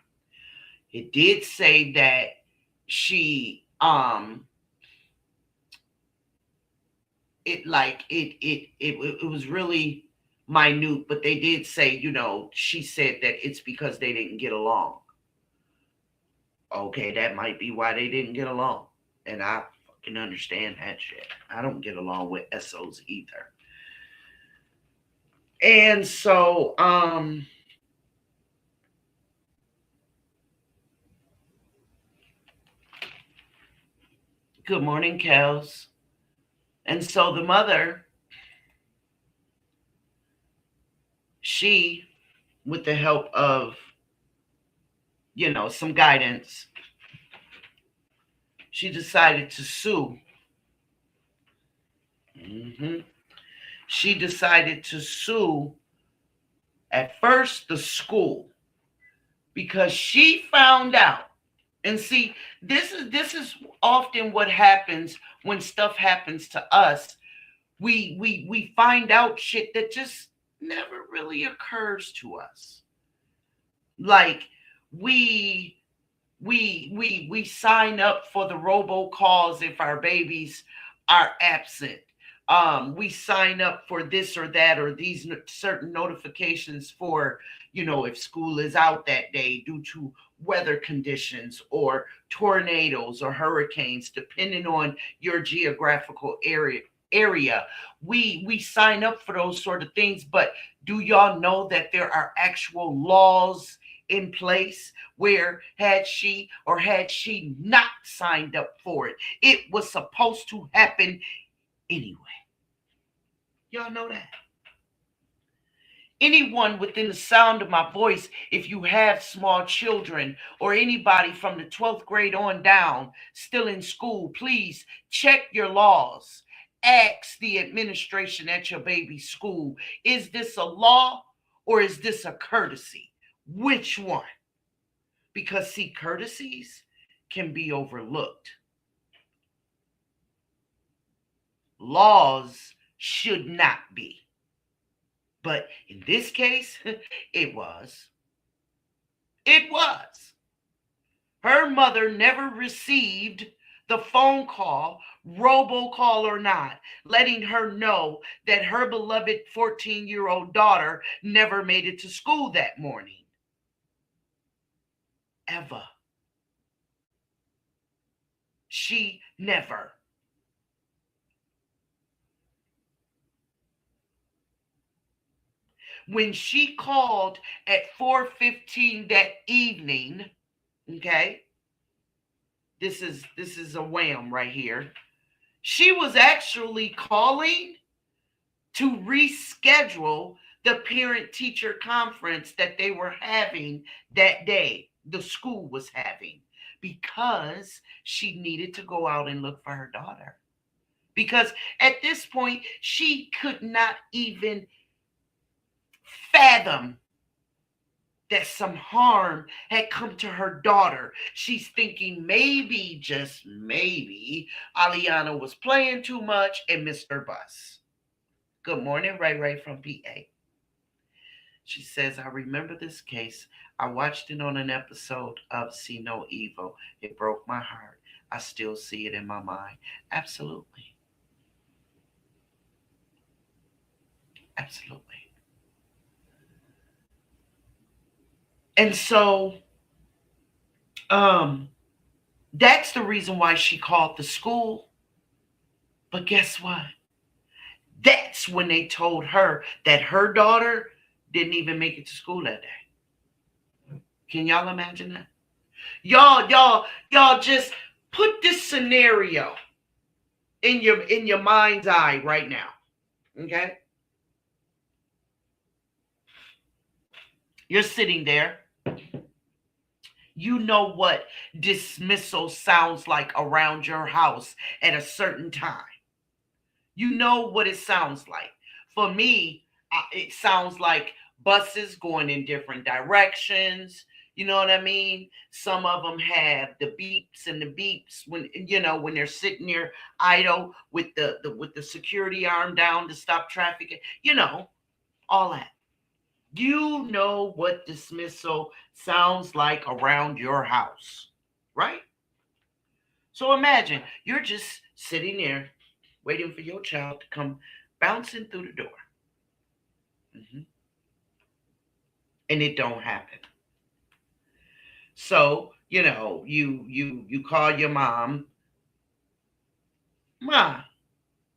It did say that she it was really minute, but they did say, you know, she said that it's because they didn't get along. Okay, that might be why they didn't get along. And I fucking understand that shit. I don't get along with SOs either. And so, good morning, Kels. And so the mother, she, with the help of, you know, some guidance, she decided to sue. She decided to sue at first the school because she found out. And see, this is often what happens when stuff happens to us. We find out shit that just never really occurs to us. Like we sign up for the robocalls if our babies are absent. We sign up for this or that or these certain notifications for, you know, if school is out that day due to weather conditions or tornadoes or hurricanes, depending on your geographical area. We sign up for those sort of things, but do y'all know that there are actual laws in place where had she not signed up for it, it was supposed to happen anyway? Y'all know that? Anyone within the sound of my voice, if you have small children or anybody from the 12th grade on down still in school, please check your laws. ask the administration at your baby's school, is this a law or is this a courtesy? Which one? Because, see, courtesies can be overlooked. Laws should not be. But in this case, it was. It was. Her mother never received the phone call, robocall or not, letting her know that her beloved 14-year-old daughter never made it to school that morning. Ever. She never. When she called at 4:15 that evening, okay, this is a wham right here. She was actually calling to reschedule the parent-teacher conference that they were having that day, the school was having, because she needed to go out and look for her daughter. Because at this point, she could not even fathom that some harm had come to her daughter. She's thinking maybe, just maybe, Aliana was playing too much and missed her bus. Good morning, Ray Ray from PA. She says, I remember this case. I watched it on an episode of See No Evil. It broke my heart. I still see it in my mind. Absolutely. Absolutely. And so that's the reason why she called the school. But guess what? That's when they told her that her daughter didn't even make it to school that day. Can y'all imagine that? Y'all just put this scenario in your mind's eye right now. Okay? You're sitting there. You know what dismissal sounds like around your house at a certain time. You know what it sounds like. For me, it sounds like buses going in different directions. You know what I mean? Some of them have the beeps and the beeps when they're sitting there idle with the security arm down to stop traffic. All that. You know what dismissal sounds like around your house, right? So imagine you're just sitting there waiting for your child to come bouncing through the door. And it don't happen. So, you call your mom. Ma,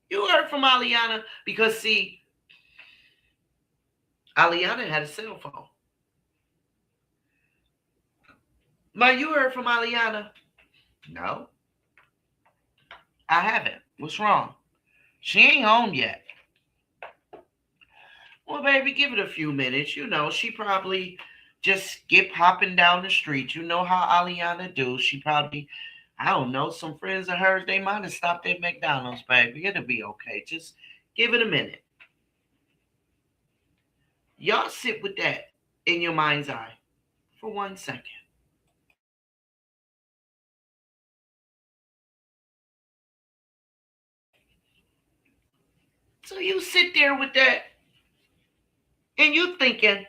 you heard from Aliana? Because, see, Aliana had a cell phone. Ma, you heard from Aliana? No, I haven't. What's wrong? She ain't home yet. Well, baby, give it a few minutes. She probably just skip hopping down the street. You know how Aliana do. She probably, I don't know, some friends of hers, they might have stopped at McDonald's, baby. It'll be okay. Just give it a minute. Y'all sit with that in your mind's eye for 1 second. So you sit there with that and you thinking,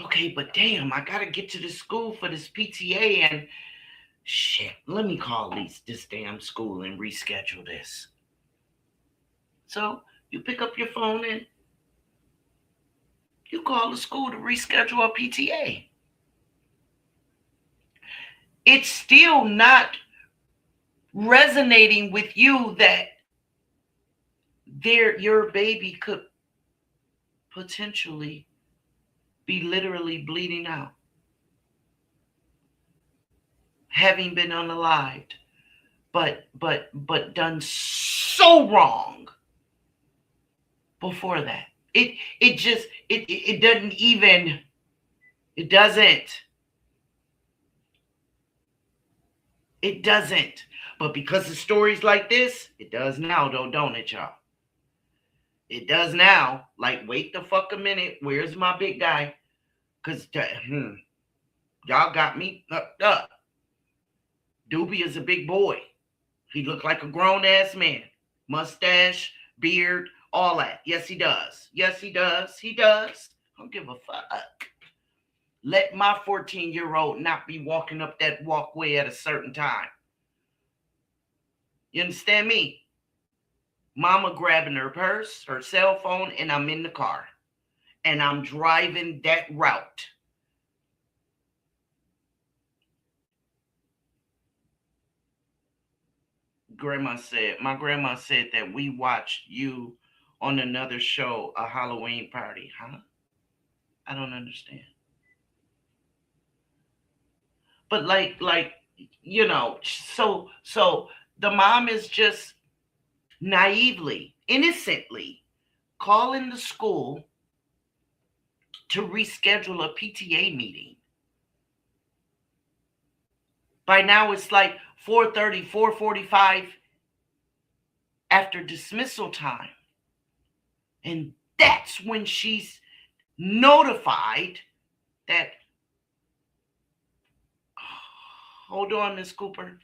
okay, but damn, I got to get to the school for this PTA and shit, let me call this damn school and reschedule this. So you pick up your phone and you call the school to reschedule a PTA. It's still not resonating with you that your baby could potentially be literally bleeding out, having been unalived, but done so wrong before that. It doesn't even, it doesn't. It doesn't. But because of stories like this, it does now, though, don't it, y'all? It does now. Like, wait the fuck a minute. Where's my big guy? Because y'all got me fucked up. Doobie is a big boy. He looked like a grown-ass man. Mustache, beard, all that. Yes, he does. Yes, he does. He does. I don't give a fuck. Let my 14-year-old not be walking up that walkway at a certain time. You understand me? Mama grabbing her purse, her cell phone, and I'm in the car. And I'm driving that route. My grandma said that we watched you on another show, a Halloween party. Huh? I don't understand. But so the mom is just naively, innocently calling the school to reschedule a PTA meeting. By now it's like 4:30, 4:45 after dismissal time. And that's when she's notified that, hold on, Miss Cooper,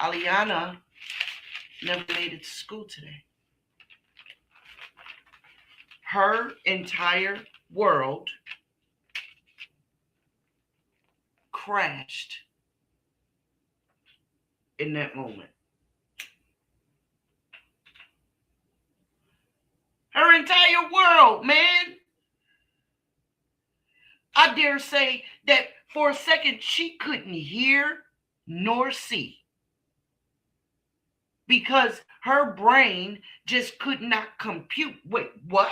Aliana never made it to school today. Her entire world crashed in that moment. Her entire world, man. I dare say that for a second she couldn't hear nor see because her brain just could not compute. Wait, what?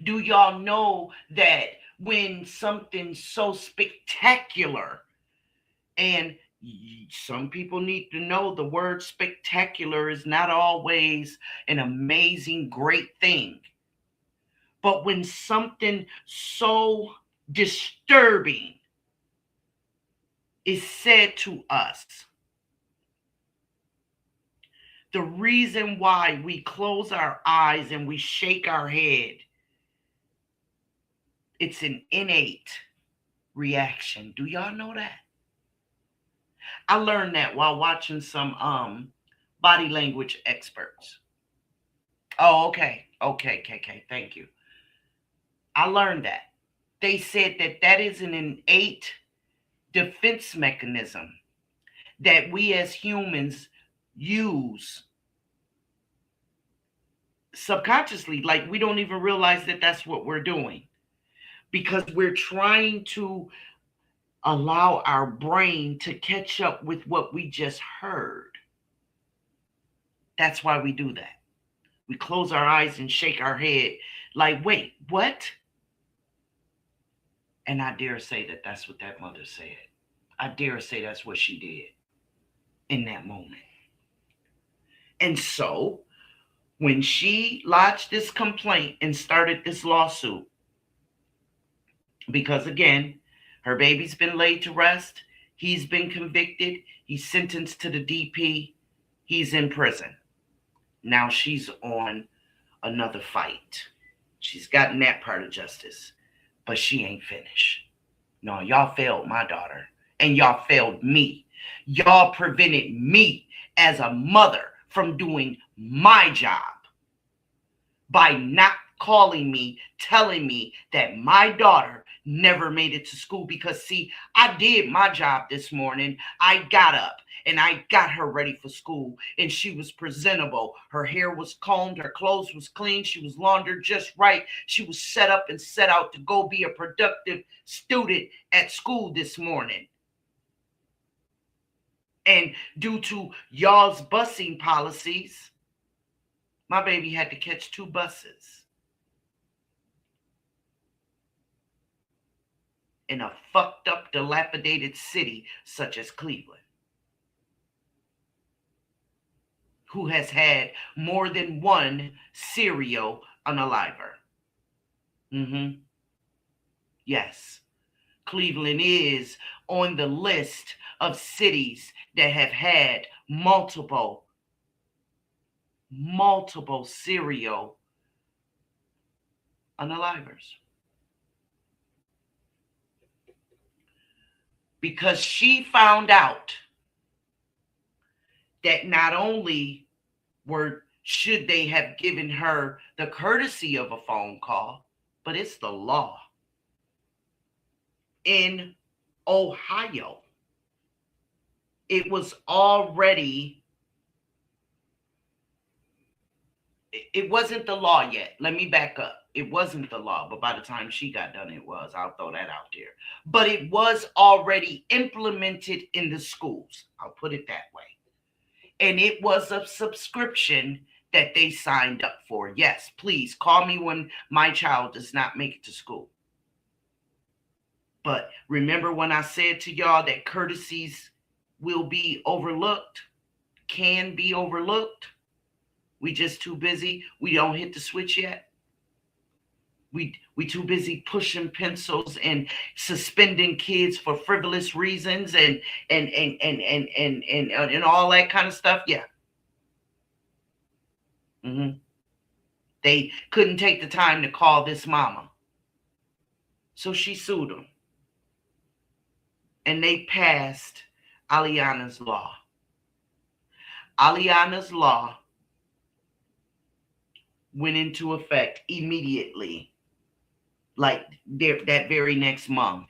Do y'all know that when something so spectacular, and some people need to know the word spectacular is not always an amazing, great thing. But when something so disturbing is said to us, the reason why we close our eyes and we shake our head, it's an innate reaction. Do y'all know that? I learned that while watching some body language experts. Oh, okay. Thank you. I learned that. They said that that is an innate defense mechanism that we as humans use subconsciously. Like, we don't even realize that that's what we're doing because we're trying to allow our brain to catch up with what we just heard. That's why we do that. We close our eyes and shake our head like, wait, what? And I dare say that that's what that mother said. I dare say that's what she did in that moment. And so when she lodged this complaint and started this lawsuit, because again, her baby's been laid to rest, he's been convicted, he's sentenced to the DP, he's in prison. Now she's on another fight. She's gotten that part of justice, but she ain't finished. No, y'all failed my daughter, and y'all failed me. Y'all prevented me as a mother from doing my job by not calling me, telling me that my daughter never made it to school. Because see, I did my job this morning. I got up and I got her ready for school, and she was presentable. Her hair was combed, her clothes was clean, she was laundered just right. She was set up and set out to go be a productive student at school this morning. And due to y'all's busing policies, my baby had to catch 2 buses in a fucked up, dilapidated city such as Cleveland, who has had more than one serial unaliver. Yes, Cleveland is on the list of cities that have had multiple serial unalivers. Because she found out that not only should they have given her the courtesy of a phone call, but it's the law in Ohio. It was already, it wasn't the law yet. Let me back up. It wasn't the law, but by the time she got done, it was. I'll throw that out there. But it was already implemented in the schools. I'll put it that way. And it was a subscription that they signed up for. Yes, please call me when my child does not make it to school. But remember when I said to y'all that courtesies will be overlooked, can be overlooked? We just too busy. We don't hit the switch yet. We too busy pushing pencils and suspending kids for frivolous reasons and all that kind of stuff. Yeah. They couldn't take the time to call this mama. So she sued them. And they passed Aliana's law. Aliana's law went into effect immediately, like that very next month.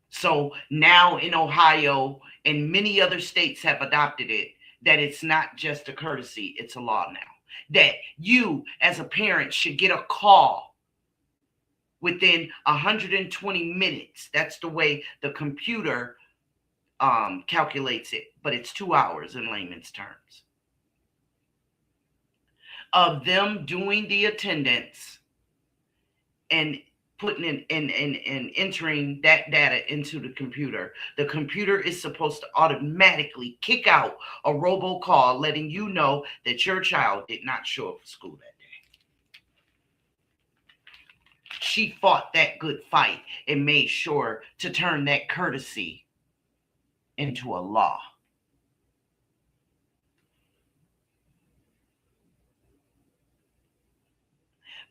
So now in Ohio and many other states have adopted it, that it's not just a courtesy, it's a law now. That you as a parent should get a call within 120 minutes. That's the way the computer calculates it, but it's 2 hours in layman's terms. Of them doing the attendance and putting in and entering that data into the computer. The computer is supposed to automatically kick out a robocall letting you know that your child did not show up for school that day. She fought that good fight and made sure to turn that courtesy into a law.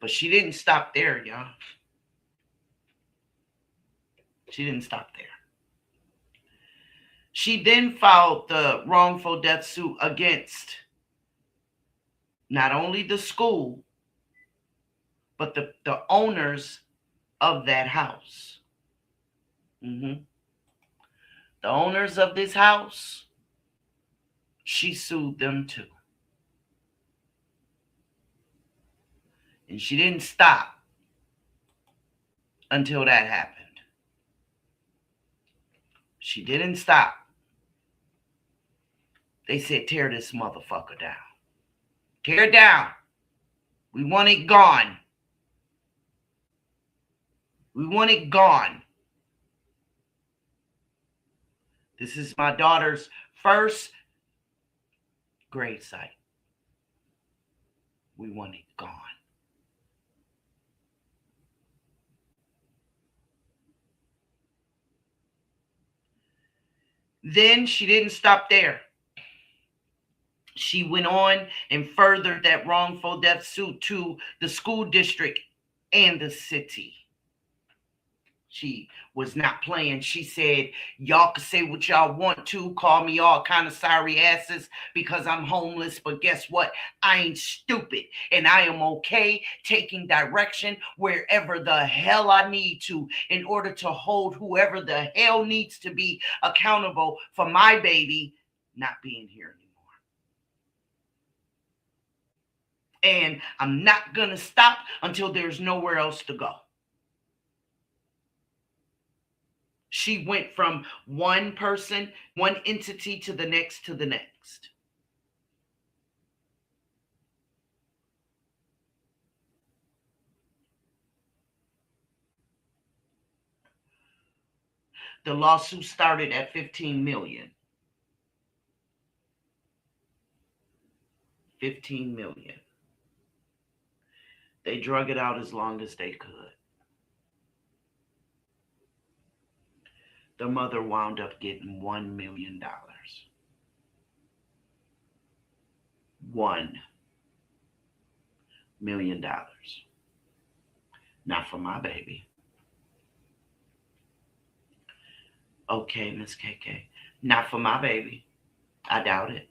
But she didn't stop there, y'all. She didn't stop there. She then filed the wrongful death suit against not only the school, but the owners of that house. The owners of this house, she sued them too. And she didn't stop until that happened. She didn't stop. They said, tear this motherfucker down. Tear it down. We want it gone. We want it gone. This is my daughter's first grade site. We want it gone. Then she didn't stop there. She went on and furthered that wrongful death suit to the school district and the city. She was not playing. She said, y'all can say what y'all want to, call me all kind of sorry asses because I'm homeless, but guess what? I ain't stupid, and I am okay taking direction wherever the hell I need to in order to hold whoever the hell needs to be accountable for my baby not being here anymore. And I'm not going to stop until there's nowhere else to go. She went from one person, one entity to the next to the next. The lawsuit started at $15 million. $15 million. They drug it out as long as they could. The mother wound up getting $1 million. $1 million. Not for my baby. Okay, Miss KK. Not for my baby. I doubt it.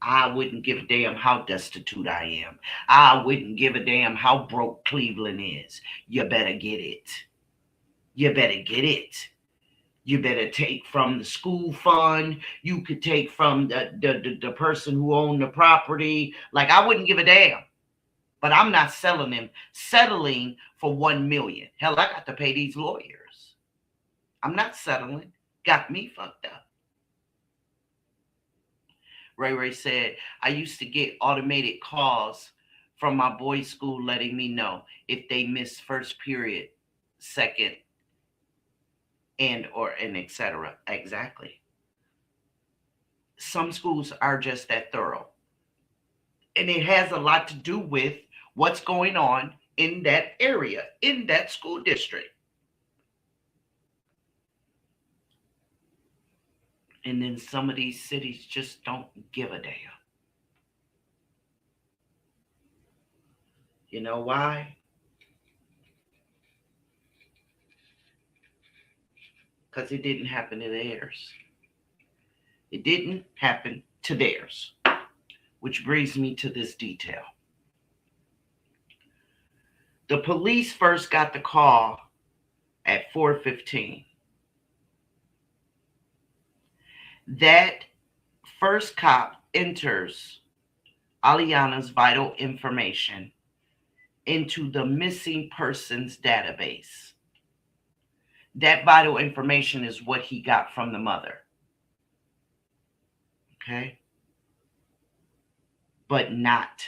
I wouldn't give a damn how destitute I am. I wouldn't give a damn how broke Cleveland is. You better get it. You better get it. You better take from the school fund. You could take from the person who owned the property. Like, I wouldn't give a damn. But I'm not settling for 1 million. Hell, I got to pay these lawyers. I'm not settling. Got me fucked up. Ray Ray said, I used to get automated calls from my boys' school letting me know if they missed first period, second, and etc. Exactly. Some schools are just that thorough. And it has a lot to do with what's going on in that area, in that school district. And then some of these cities just don't give a damn. You know why? Because it didn't happen to theirs. It didn't happen to theirs. Which brings me to this detail. The police first got the call at 4:15. That first cop enters Aliana's vital information into the missing persons database. That vital information is what he got from the mother. Okay? But not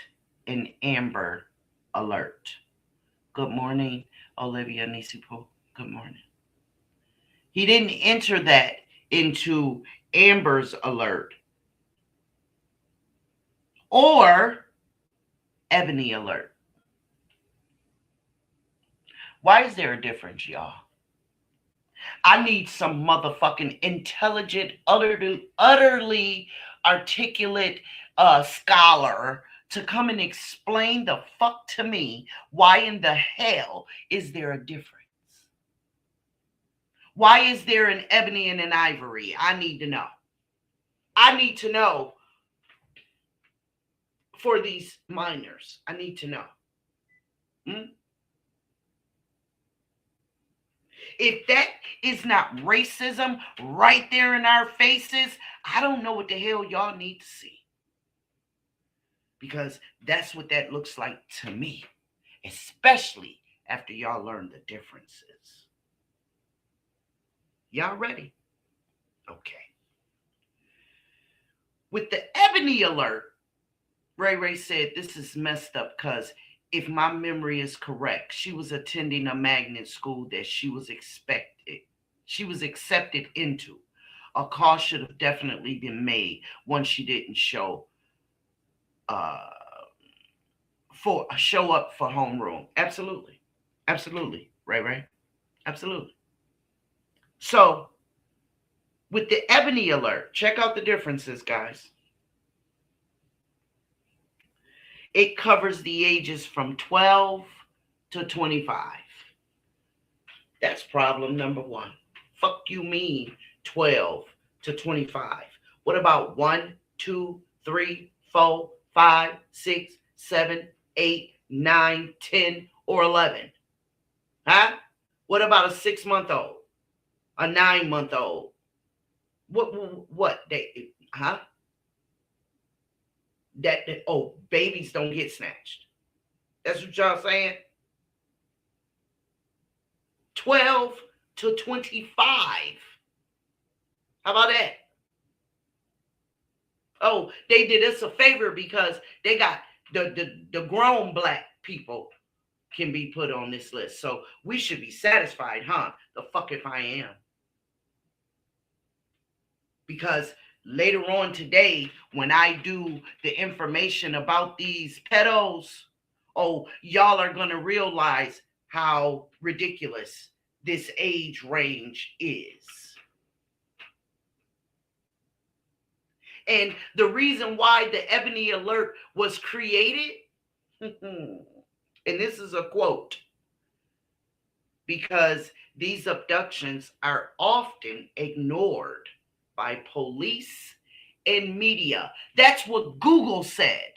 an Amber Alert. Good morning, Olivia Nisipo. Good morning. He didn't enter that into Amber's Alert or Ebony Alert. Why is there a difference, y'all? I need some motherfucking intelligent, utterly articulate scholar to come and explain the fuck to me why in the hell is there a difference? Why is there an ebony and an ivory? I need to know. I need to know for these minors. I need to know. If that is not racism right there in our faces, I don't know what the hell y'all need to see. Because that's what that looks like to me, especially after y'all learn the differences. Y'all ready? Okay. With the Ebony Alert, Ray Ray said this is messed up because if my memory is correct, she was attending a magnet school that she was accepted into. A call should have definitely been made once she didn't show up for homeroom. Absolutely. Ray. Absolutely. So with the Ebony Alert, check out the differences, guys. It covers the ages from 12 to 25. That's problem number one. Fuck you mean 12 to 25. What about 1, 2, 3, 4, 5, 6, 7, 8, 9, 10, or 11? Huh? What about a 6-month-old? A 9-month-old? What? Huh? Babies don't get snatched. That's what y'all saying? 12 to 25. How about that? Oh, they did us a favor because they got the grown black people can be put on this list. So we should be satisfied, huh? The fuck if I am. Because later on today, when I do the information about these pedos, y'all are going to realize how ridiculous this age range is. And the reason why the Ebony Alert was created, and this is a quote, because these abductions are often ignored by police and media. That's what Google said.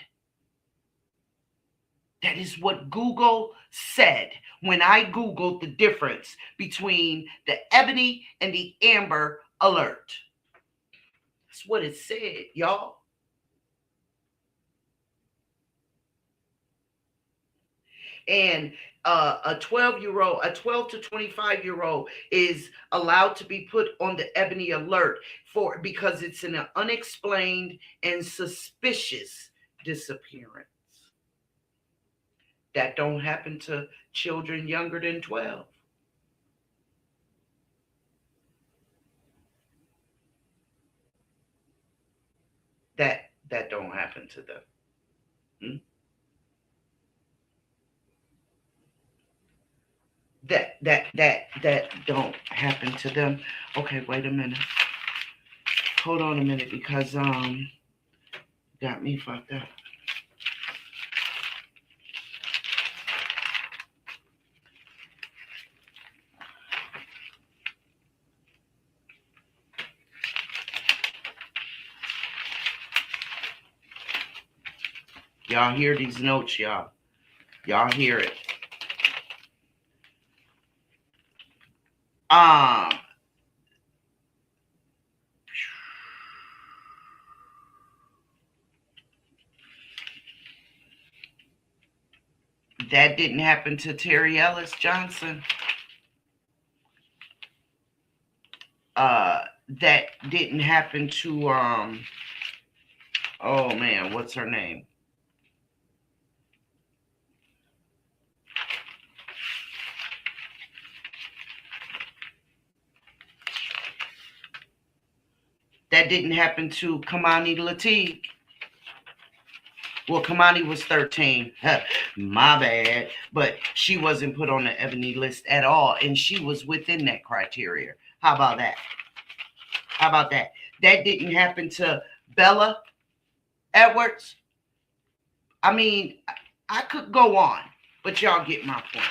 That is what Google said when I Googled the difference between the Ebony and the Amber Alert. That's what it said, y'all. And a 12-year-old, a 12 to 25-year-old is allowed to be put on the Ebony Alert for because it's an unexplained and suspicious disappearance. That don't happen to children younger than 12. That don't happen to them. Hmm? That don't happen to them. Okay, wait a minute. Hold on a minute because got me fucked up. Y'all hear these notes, y'all. Y'all hear it. That didn't happen to Terry Ellis Johnson. That didn't happen to oh man, what's her name? That didn't happen to Kamani Lateef. Well, Kamani was 13. My bad. But she wasn't put on the Ebony list at all. And she was within that criteria. How about that? How about that? That didn't happen to Bella Edwards. I mean, I could go on. But y'all get my point.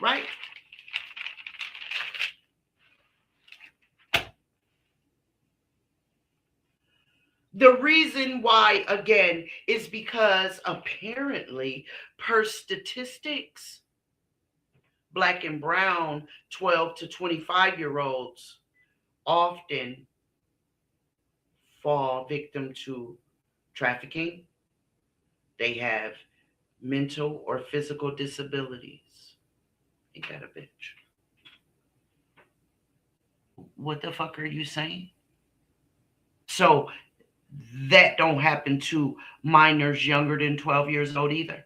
Right? The reason why, again, is because apparently, per statistics, Black and brown 12 to 25-year-olds often fall victim to trafficking. They have mental or physical disabilities. Ain't that a bitch? What the fuck are you saying? So that don't happen to minors younger than 12 years old either.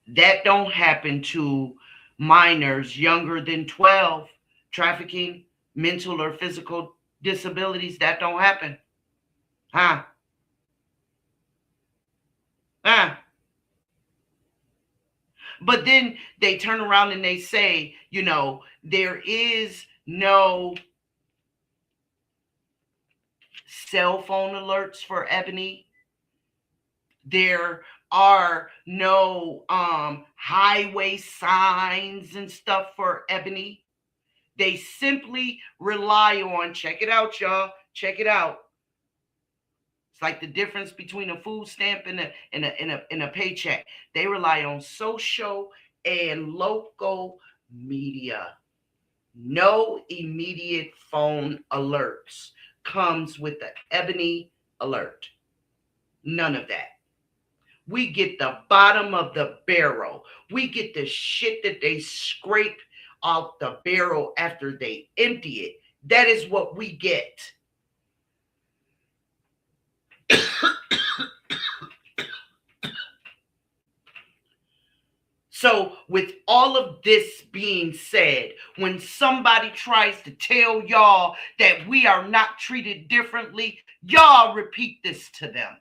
That don't happen to minors younger than 12. Trafficking, mental or physical disabilities, that don't happen. Huh? Huh? But then they turn around and they say, you know, there is no cell phone alerts for Ebony. There are no highway signs and stuff for Ebony. They simply rely on, check it out, y'all. Check it out. It's like the difference between a food stamp and a paycheck. They rely on social and local media. No immediate phone alerts comes with the Ebony Alert. None of that. We get the bottom of the barrel. We get the shit that they scrape out the barrel after they empty it. That is what we get. So with all of this being said, when somebody tries to tell y'all that we are not treated differently, y'all repeat this to them.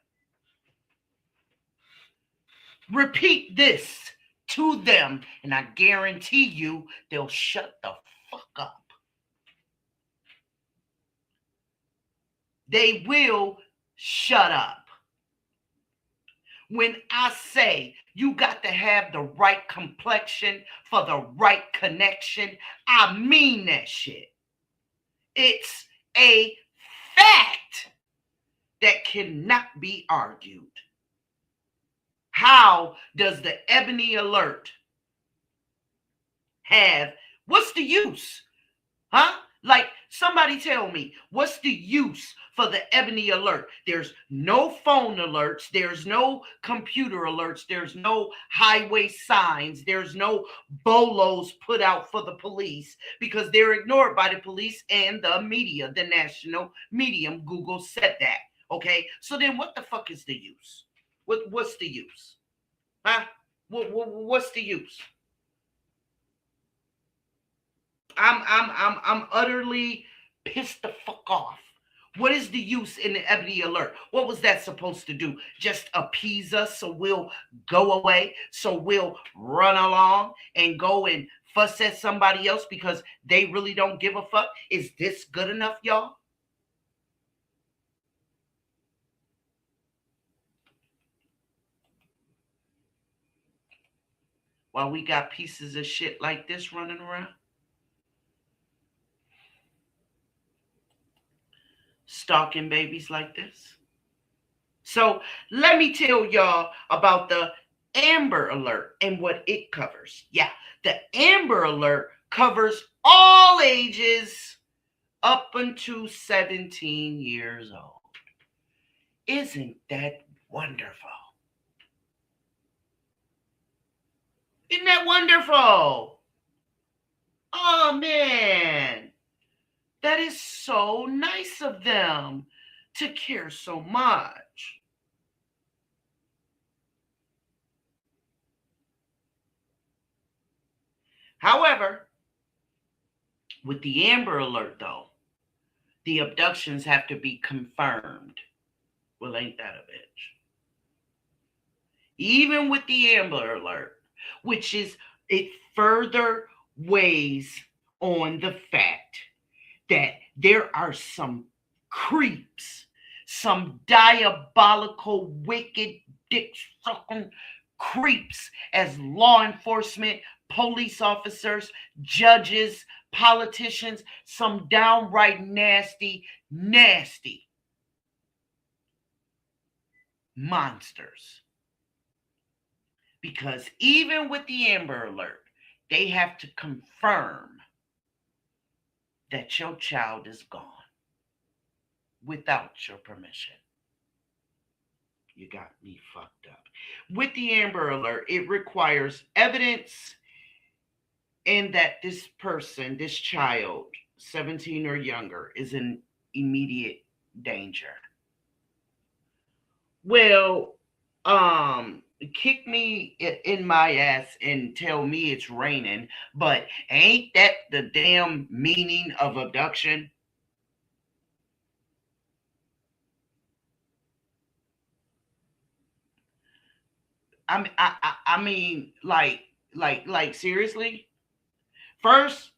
Repeat this to them, and I guarantee you they'll shut the fuck up. they will shut up. When I say you got to have the right complexion for the right connection, I mean that shit. It's a fact that cannot be argued. How does the Ebony Alert have, what's the use? Huh? Like, somebody tell me, what's the use for the Ebony Alert? There's no phone alerts. There's no computer alerts. There's no highway signs. There's no bolos put out for the police because they're ignored by the police and the media, the national medium. Google said that. Okay, so then what the fuck is the use? What's the use? Huh? What's the use? I'm utterly pissed the fuck off. What is the use in the Ebony Alert? What was that supposed to do? Just appease us so we'll go away, so we'll run along and go and fuss at somebody else because they really don't give a fuck? Is this good enough, y'all? While we got pieces of shit like this running around? Stalking babies like this. So let me tell y'all about the Amber Alert and what it covers. Yeah, the Amber Alert covers all ages up until 17 years old. Isn't that wonderful? Isn't that wonderful? Oh, man. That is so nice of them to care so much. However, with the Amber Alert, though, the abductions have to be confirmed. Well, ain't that a bitch? Even with the Amber Alert, which is, it further weighs on the fact that there are some creeps, some diabolical, wicked, dick-sucking creeps as law enforcement, police officers, judges, politicians, some downright nasty monsters. Because even with the Amber Alert, they have to confirm that your child is gone without your permission. You got me fucked up. With the Amber Alert, it requires evidence and that this person, this child, 17 or younger, is in immediate danger. Well, kick me in my ass and tell me it's raining, but ain't that the damn meaning of abduction? I mean, like seriously? First,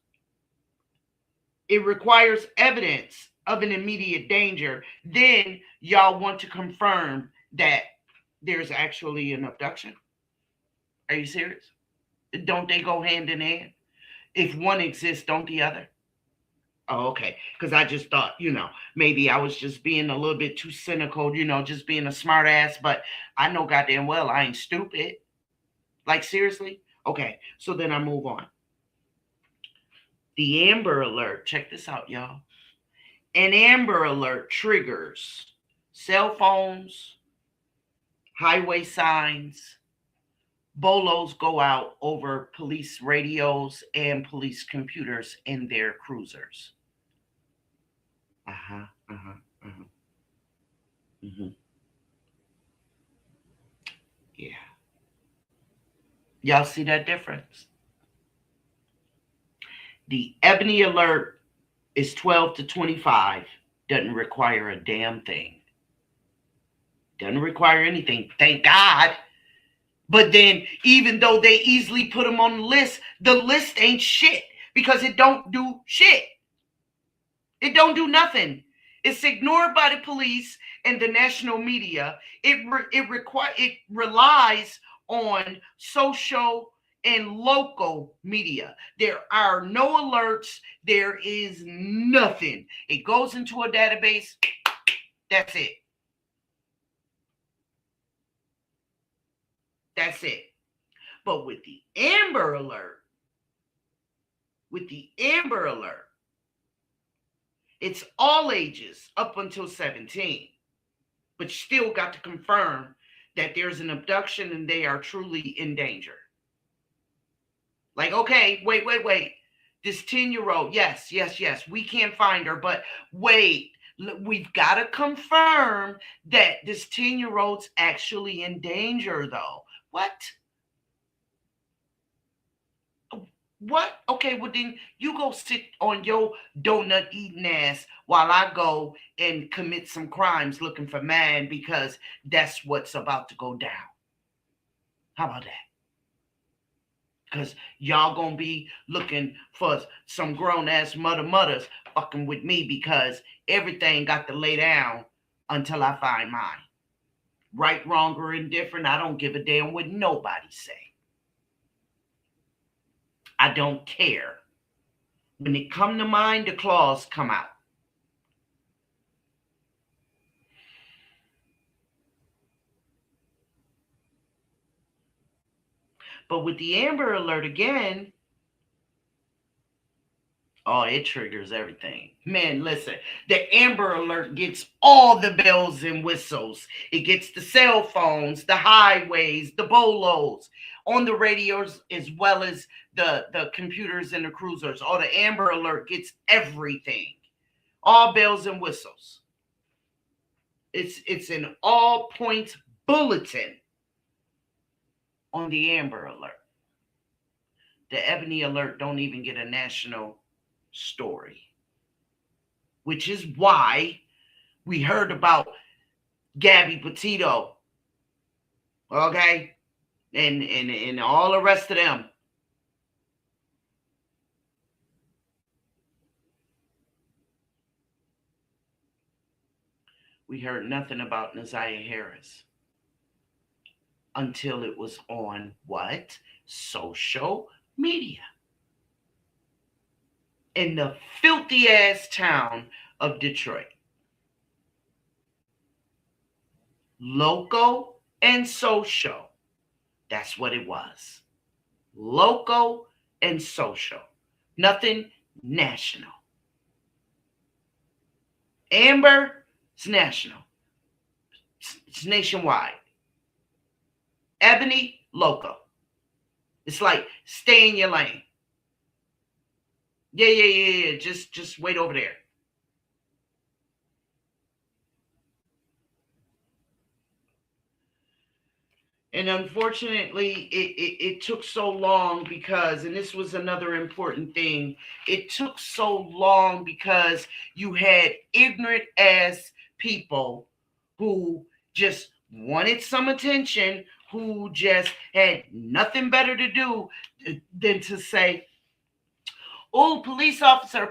it requires evidence of an immediate danger. Then y'all want to confirm that there's actually an abduction? Are you serious? Don't they go hand in hand? If one exists, don't the other? Oh, okay. Because I just thought, maybe I was just being a little bit too cynical, just being a smart ass. But I know goddamn well I ain't stupid. Like, seriously? Okay. So then I move on. The Amber Alert. Check this out, y'all. An Amber Alert triggers cell phones, highway signs, bolos go out over police radios and police computers in their cruisers. Yeah. Y'all see that difference? The Ebony Alert is 12 to 25. Doesn't require a damn thing. Doesn't require anything. Thank God. But then, even though they easily put them on the list ain't shit because it don't do shit. It don't do nothing. It's ignored by the police and the national media. It relies on social and local media. There are no alerts. There is nothing. It goes into a database. That's it. That's it. But with the Amber Alert, it's all ages up until 17. But you still got to confirm that there's an abduction and they are truly in danger. Like, okay, wait. This 10-year-old, yes, we can't find her, but wait, we've got to confirm that this 10-year-old's actually in danger, though. What? What? Okay, well then you go sit on your donut eating ass while I go and commit some crimes looking for man, because that's what's about to go down. How about that? Because y'all gonna be looking for some grown-ass mothers fucking with me, because everything got to lay down until I find mine. Right, wrong, or indifferent, I don't give a damn what nobody say. I don't care. When it come to mine, the claws come out. But with the Amber Alert again, oh, it triggers everything. Man, listen, the Amber Alert gets all the bells and whistles. It gets the cell phones, the highways, the bolos, on the radios, as well as the computers and the cruisers. All the Amber Alert gets everything. All bells and whistles. It's an all points bulletin on the Amber Alert. The Ebony Alert don't even get a national story, which is why we heard about Gabby Petito, okay, and all the rest of them. We heard nothing about Naziah Harris until it was on what? Social media. In the filthy ass town of Detroit. Local and social. That's what it was. Local and social. Nothing national. Amber, it's national. It's nationwide. Ebony, local. It's like stay in your lane. Yeah. Just wait over there. And unfortunately, it took so long because, and this was another important thing, it took so long because you had ignorant ass people who just wanted some attention, who just had nothing better to do than to say, oh, police officer,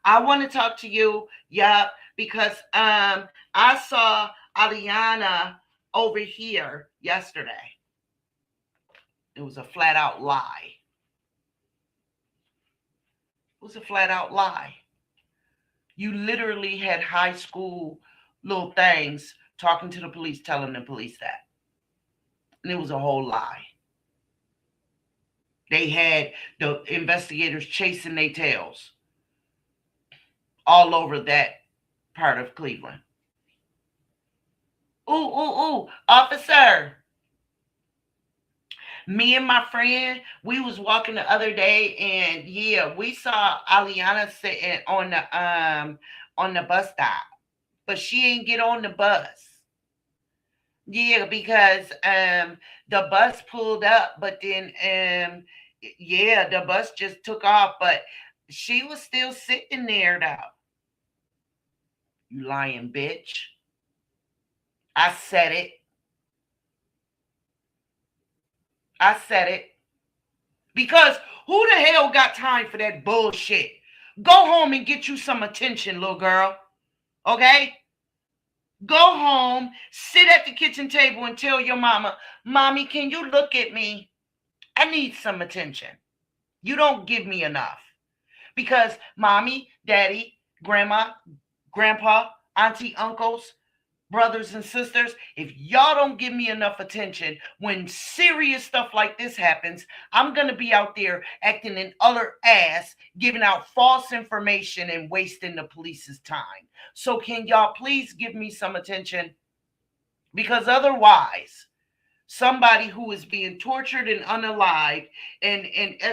I want to talk to you. Yeah, because I saw Aliana over here yesterday. It was a flat out lie. It was a flat out lie. You literally had high school little things talking to the police, telling the police that. And it was a whole lie. They had the investigators chasing their tails all over that part of Cleveland. Ooh, officer. Me and my friend, we was walking the other day, and yeah, we saw Aliana sitting on the bus stop, but she ain't get on the bus. Yeah, because the bus pulled up, but then yeah, the bus just took off, but she was still sitting there though. You lying bitch. I said it. Because who the hell got time for that bullshit? Go home and get you some attention, little girl. Okay? Go home, sit at the kitchen table and tell your mama, Mommy, can you look at me? I need some attention. You don't give me enough. Because mommy, daddy, grandma, grandpa, auntie, uncles, brothers and sisters, if y'all don't give me enough attention when serious stuff like this happens, I'm going to be out there acting an utter ass, giving out false information and wasting the police's time. So can y'all please give me some attention? Because otherwise, somebody who is being tortured and unalived and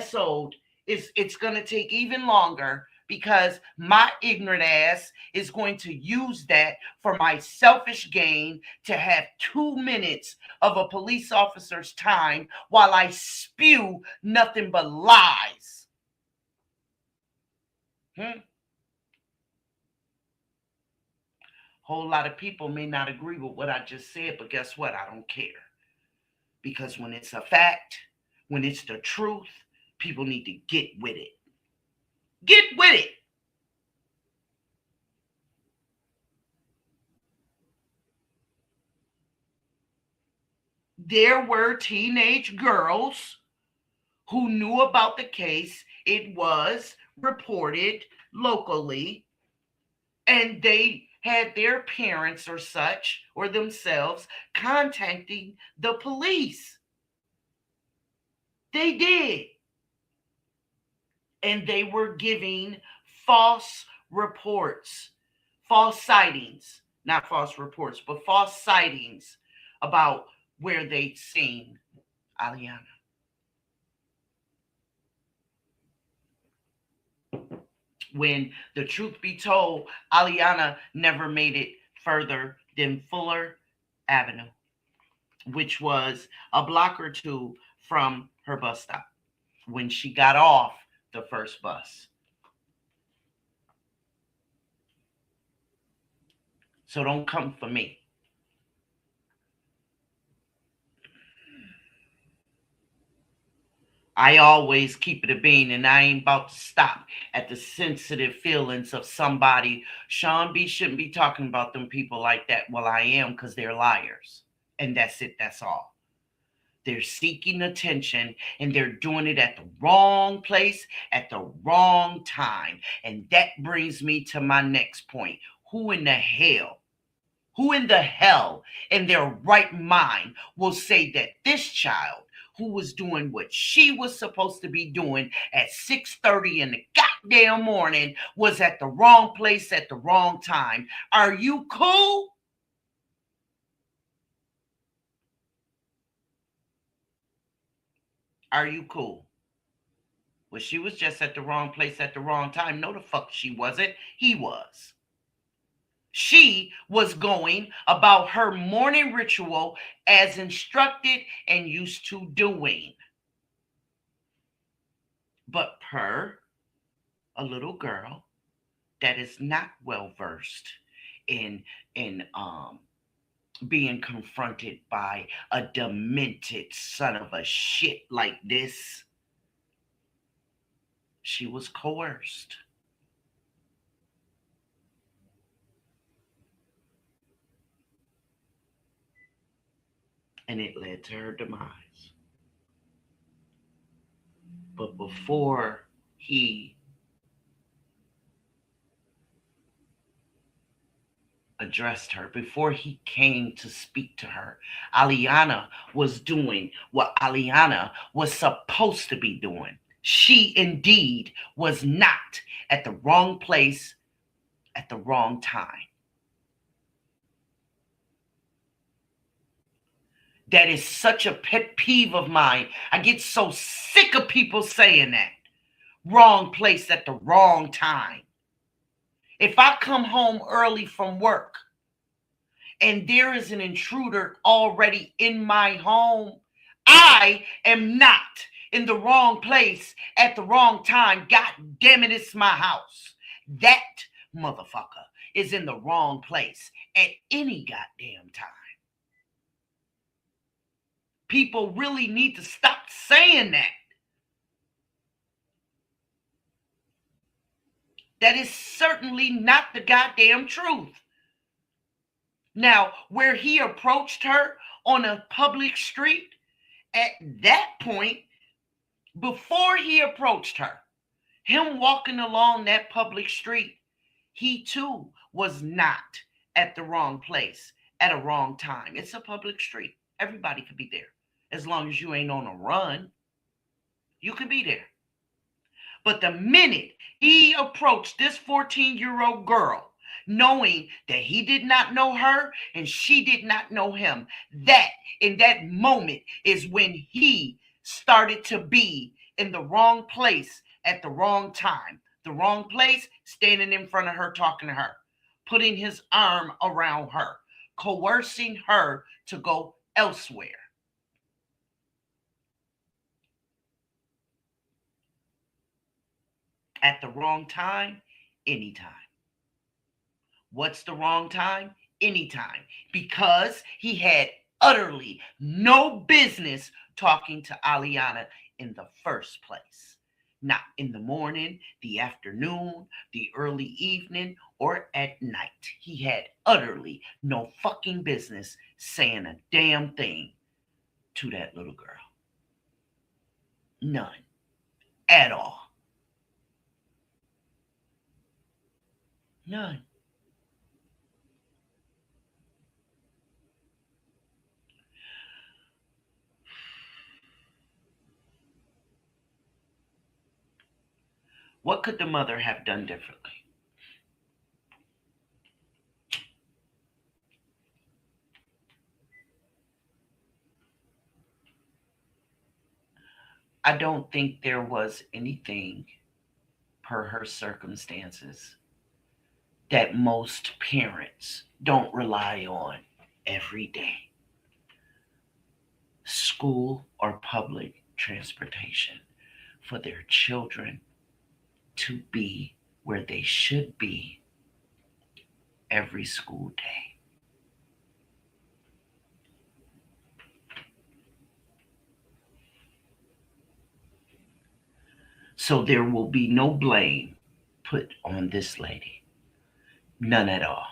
SO'd it's going to take even longer, because my ignorant ass is going to use that for my selfish gain to have 2 minutes of a police officer's time while I spew nothing but lies. Whole lot of people may not agree with what I just said, but guess what? I don't care. Because when it's a fact, when it's the truth, people need to get with it. Get with it. There were teenage girls who knew about the case. It was reported locally, and they had their parents or such or themselves contacting the police. They did. And they were giving false reports, false sightings, not false reports, but false sightings about where they'd seen Aliana. When the truth be told, Aliana never made it further than Fuller Avenue, which was a block or two from her bus stop when she got off the first bus. So don't come for me. I always keep it a bean, and I ain't about to stop at the sensitive feelings of somebody. Sean B shouldn't be talking about them people like that. Well, I am, because they're liars. And that's it. That's all. They're seeking attention, and they're doing it at the wrong place at the wrong time. And that brings me to my next point. Who in the hell in their right mind will say that this child who was doing what she was supposed to be doing at 6:30 in the goddamn morning was at the wrong place at the wrong time? Are you cool? Are you cool? Well, she was just at the wrong place at the wrong time. No, the fuck she wasn't. He was. She was going about her morning ritual as instructed and used to doing. But per a little girl that is not well versed in being confronted by a demented son of a shit like this, she was coerced. And it led to her demise. But before he addressed her, before he came to speak to her, Aliana was doing what Aliana was supposed to be doing. She indeed was not at the wrong place at the wrong time. That is such a pet peeve of mine. I get so sick of people saying that. Wrong place at the wrong time. If I come home early from work and there is an intruder already in my home, I am not in the wrong place at the wrong time. God damn it, it's my house. That motherfucker is in the wrong place at any goddamn time. People really need to stop saying that. That is certainly not the goddamn truth. Now, where he approached her on a public street, at that point, before he approached her, him walking along that public street, he too was not at the wrong place at a wrong time. It's a public street. Everybody could be there. As long as you ain't on a run, you could be there. But the minute he approached this 14-year-old girl, knowing that he did not know her and she did not know him, that in that moment is when he started to be in the wrong place at the wrong time. The wrong place, standing in front of her, talking to her, putting his arm around her, coercing her to go elsewhere. At the wrong time, anytime. What's the wrong time? Anytime. Because he had utterly no business talking to Aliana in the first place. Not in the morning, the afternoon, the early evening, or at night. He had utterly no fucking business saying a damn thing to that little girl. None. At all. None. What could the mother have done differently? I don't think there was anything per her circumstances that most parents don't rely on every day. School or public transportation for their children to be where they should be every school day. So there will be no blame put on this lady. None at all.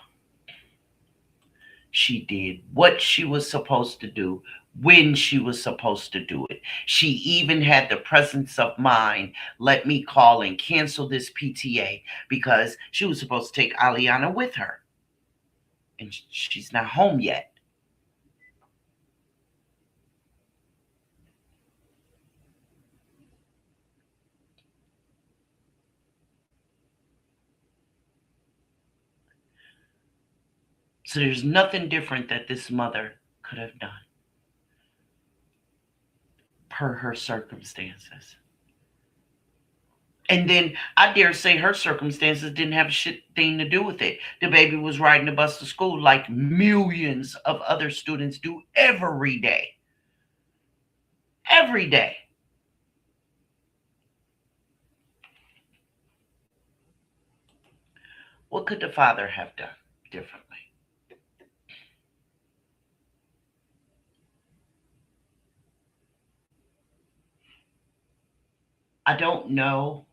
She did what she was supposed to do when she was supposed to do it. She even had the presence of mind, let me call and cancel this PTA because she was supposed to take Aliana with her. And she's not home yet. So there's nothing different that this mother could have done per her circumstances. And then I dare say her circumstances didn't have a shit thing to do with it. The baby was riding the bus to school like millions of other students do every day. Every day. What could the father have done differently? I don't know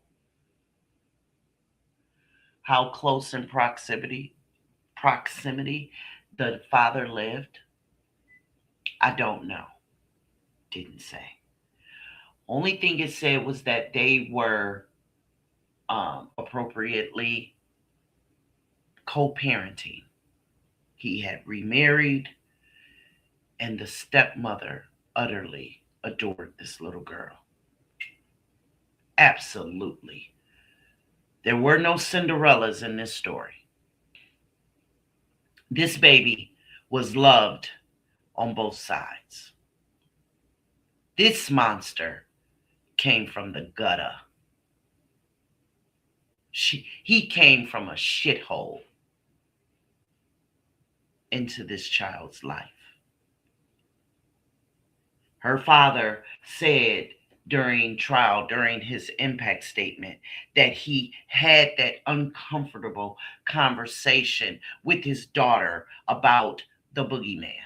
how close in proximity the father lived. I don't know. Didn't say. Only thing it said was that they were appropriately co-parenting. He had remarried, and the stepmother utterly adored this little girl. Absolutely. There were no Cinderellas in this story. This baby was loved on both sides. This monster came from the gutter. He came from a shithole into this child's life. Her father said during trial, during his impact statement, that he had that uncomfortable conversation with his daughter about the boogeyman.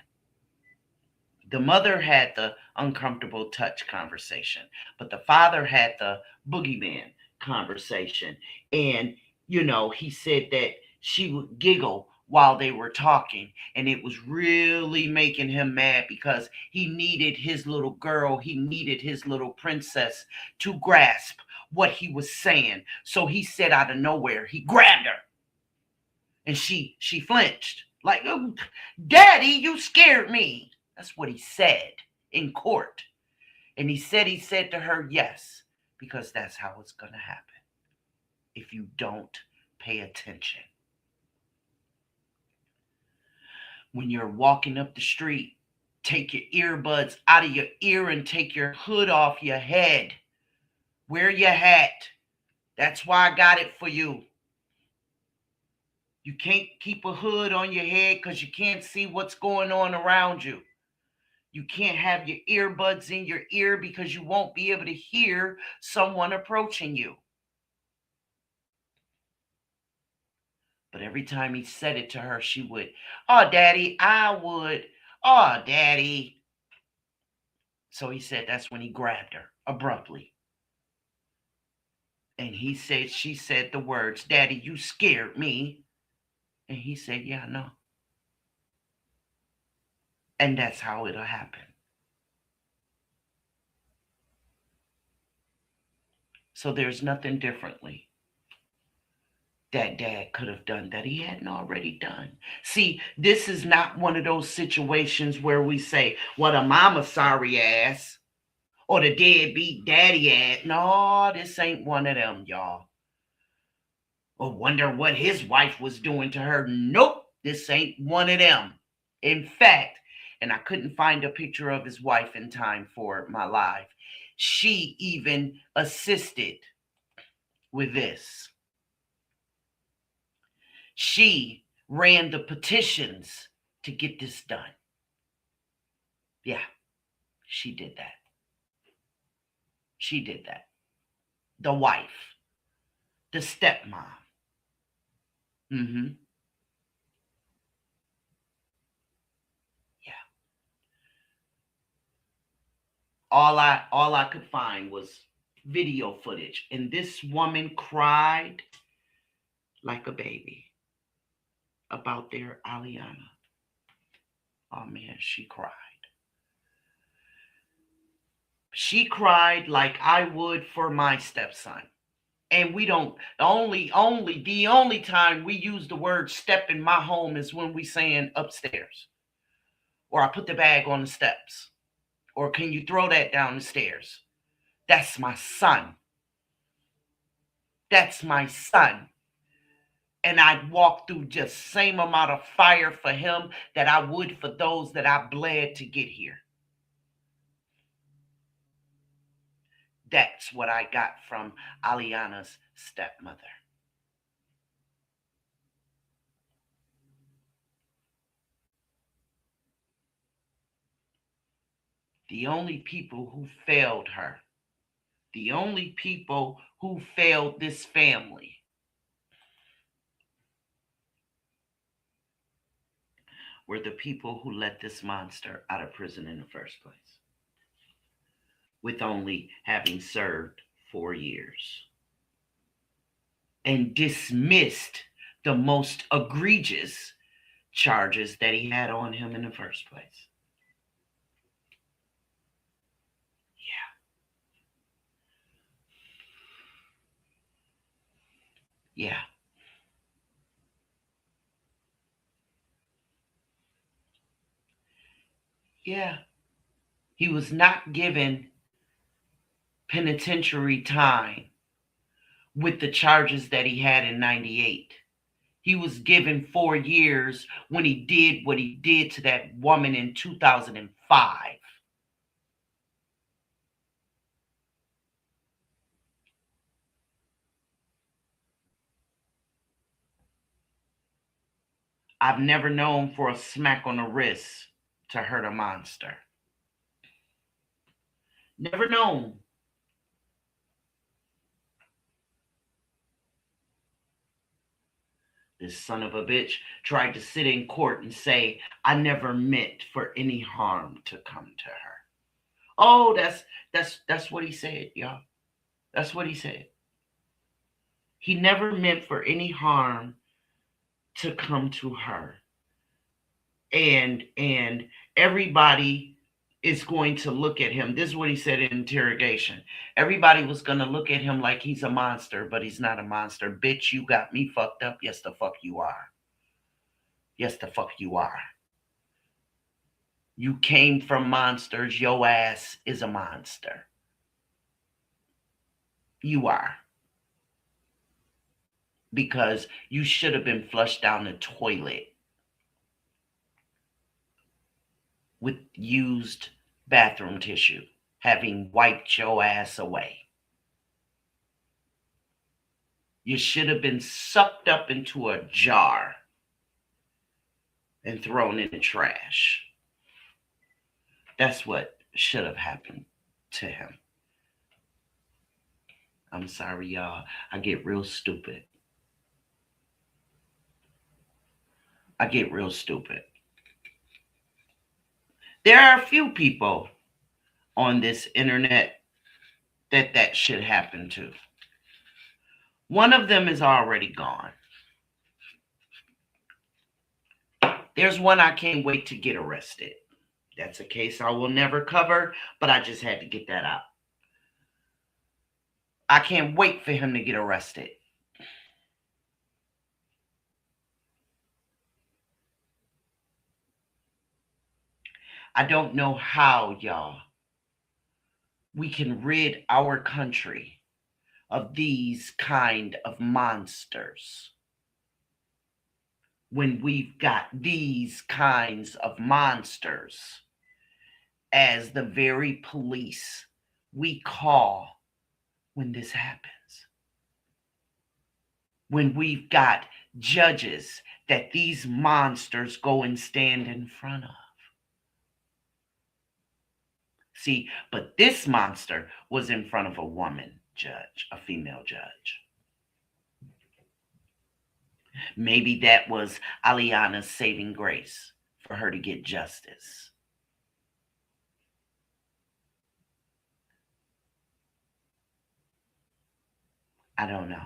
The mother had the uncomfortable touch conversation, but the father had the boogeyman conversation. And He said that she would giggle while they were talking, and it was really making him mad because he needed his little girl, he needed his little princess to grasp what he was saying. So he said out of nowhere, he grabbed her, and she flinched like, "Oh, Daddy, you scared me." That's what he said in court. And he said to her, yes, because that's how it's going to happen if you don't pay attention. When you're walking up the street, take your earbuds out of your ear and take your hood off your head. Wear your hat. That's why I got it for you. You can't keep a hood on your head because you can't see what's going on around you. You can't have your earbuds in your ear because you won't be able to hear someone approaching you. But every time he said it to her, she would, "Oh, Daddy, I would. Oh, Daddy." So he said that's when he grabbed her abruptly. And she said the words, "Daddy, you scared me." And he said, "Yeah, I know." And that's how it'll happen. So there's nothing differently that Dad could have done that he hadn't already done. See, this is not one of those situations where we say, "Well, the mama sorry ass," or the deadbeat daddy ass. No, this ain't one of them, y'all. Or wonder what his wife was doing to her. Nope, this ain't one of them. In fact, and I couldn't find a picture of his wife in time for my live, she even assisted with this. She ran the petitions to get this done. Yeah, she did that. She did that. The wife, the stepmom. Mm-hmm. Yeah. All I could find was video footage, and this woman cried like a baby about their Aliana. Oh man, she cried. She cried like I would for my stepson. And we don't, the only time we use the word step in my home is when we saying upstairs. Or I put the bag on the steps. Or can you throw that down the stairs? That's my son. That's my son. And I'd walk through just same amount of fire for him that I would for those that I bled to get here. That's what I got from Aliana's stepmother. The only people who failed her, the only people who failed this family were the people who let this monster out of prison in the first place, with only having served 4 years, and dismissed the most egregious charges that he had on him in the first place. Yeah. Yeah. He was not given penitentiary time with the charges that he had in 98. He was given 4 years when he did what he did to that woman in 2005. I've never known for a smack on the wrist to hurt a monster. Never known. This son of a bitch tried to sit in court and say, "I never meant for any harm to come to her." Oh, that's what he said, y'all. That's what he said. He never meant for any harm to come to her. And everybody is going to look at him. This is what he said in interrogation. Everybody was going to look at him like he's a monster, but he's not a monster. Bitch, you got me fucked up. Yes, the fuck you are. Yes, the fuck you are. You came from monsters. Your ass is a monster. You are. Because you should have been flushed down the toilet with used bathroom tissue, having wiped your ass away. You should have been sucked up into a jar and thrown in the trash. That's what should have happened to him. I'm sorry, y'all. I get real stupid. I get real stupid. There are a few people on this internet that should happen to. One of them is already gone. There's one I can't wait to get arrested. That's a case I will never cover, but I just had to get that out. I can't wait for him to get arrested. I don't know how, y'all, we can rid our country of these kind of monsters when we've got these kinds of monsters as the very police we call when this happens. When we've got judges that these monsters go and stand in front of. See, but this monster was in front of a woman judge, a female judge. Maybe that was Aliana's saving grace for her to get justice. I don't know.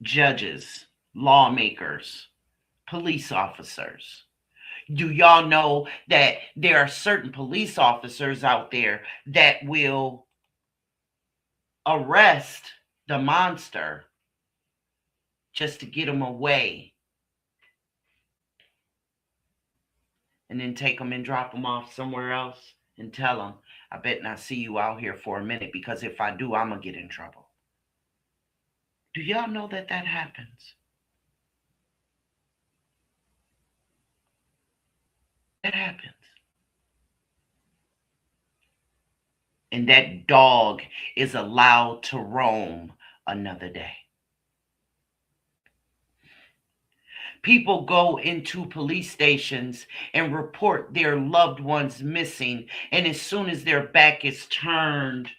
Judges, lawmakers, police officers. Do y'all know that there are certain police officers out there that will arrest the monster just to get him away and then take him and drop him off somewhere else and tell him, I bet not see you out here for a minute, because if I do, I'm going to get in trouble. Do y'all know that happens? That happens. And that dog is allowed to roam another day. People go into police stations and report their loved ones missing, and as soon as their back is turned,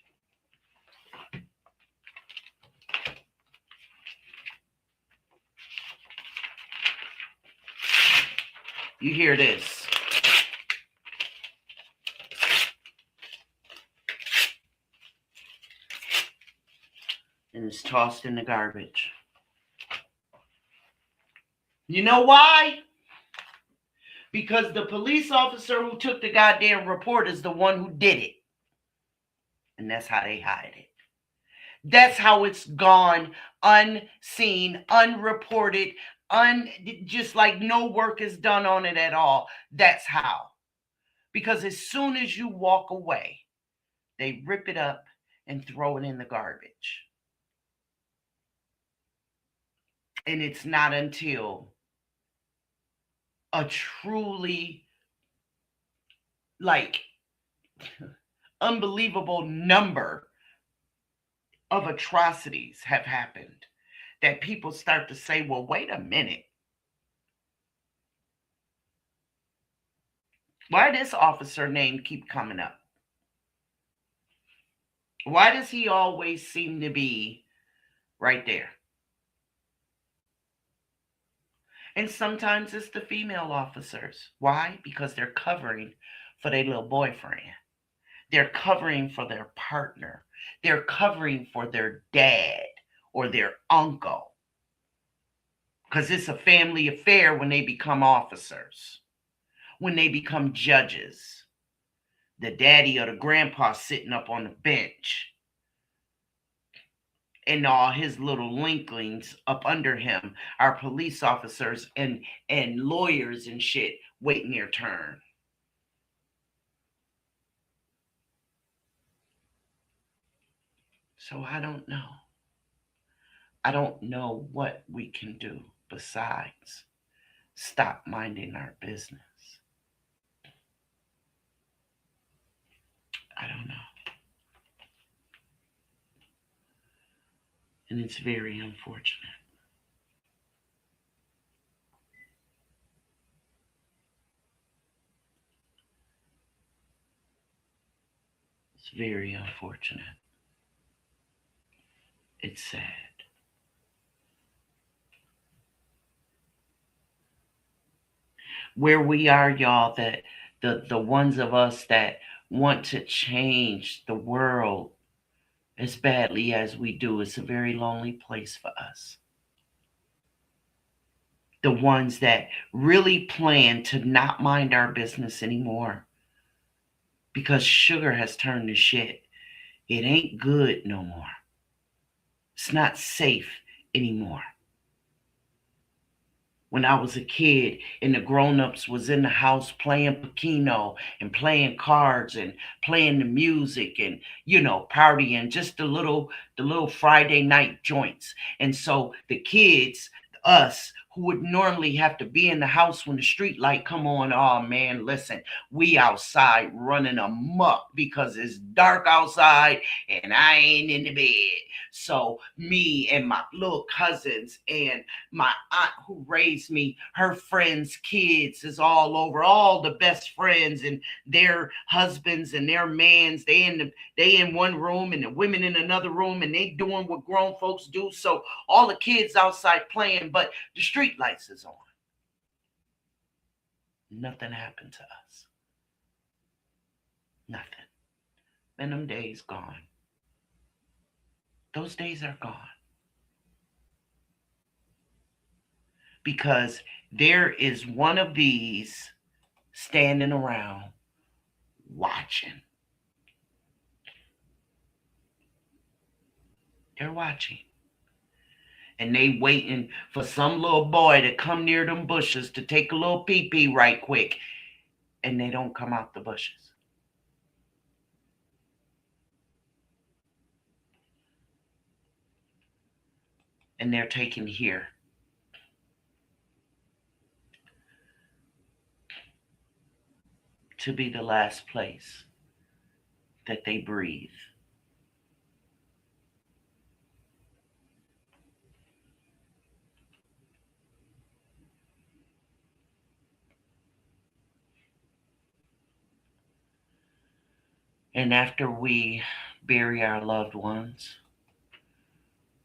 you hear this. And it's tossed in the garbage. You know why? Because the police officer who took the goddamn report is the one who did it. And that's how they hide it. That's how it's gone unseen, unreported, just like no work is done on it at all. That's how. Because as soon as you walk away, they rip it up and throw it in the garbage. And it's not until a truly unbelievable number of atrocities have happened that people start to say, well, wait a minute. Why does this officer name keep coming up? Why does he always seem to be right there? And sometimes it's the female officers. Why? Because they're covering for their little boyfriend. They're covering for their partner. They're covering for their dad or their uncle because it's a family affair when they become officers, when they become judges. The daddy or the grandpa sitting up on the bench and all his little linklings up under him are police officers and lawyers and shit waiting their turn. So I don't know. I don't know what we can do besides stop minding our business. I don't know. And it's very unfortunate. It's very unfortunate. It's sad. Where we are, y'all, that the ones of us that want to change the world as badly as we do, it's a very lonely place for us. The ones that really plan to not mind our business anymore because sugar has turned to shit. It ain't good no more. It's not safe anymore. When I was a kid and the grown-ups was in the house playing Pacino and playing cards and playing the music and, partying, just the little Friday night joints. And so the kids, us, who would normally have to be in the house when the street light come on, oh man, listen, we outside running amok because it's dark outside and I ain't in the bed. So me and my little cousins and my aunt who raised me, her friends' kids is all over, all the best friends and their husbands and their mans. They in one room and the women in another room and they doing what grown folks do. So all the kids outside playing, but the street lights is on. Nothing happened to us. Nothing. And them days gone. Those days are gone. Because there is one of these standing around watching. They're watching. And they waiting for some little boy to come near them bushes to take a little pee-pee right quick. And they don't come out the bushes. And they're taken here. To be the last place that they breathe. And after we bury our loved ones,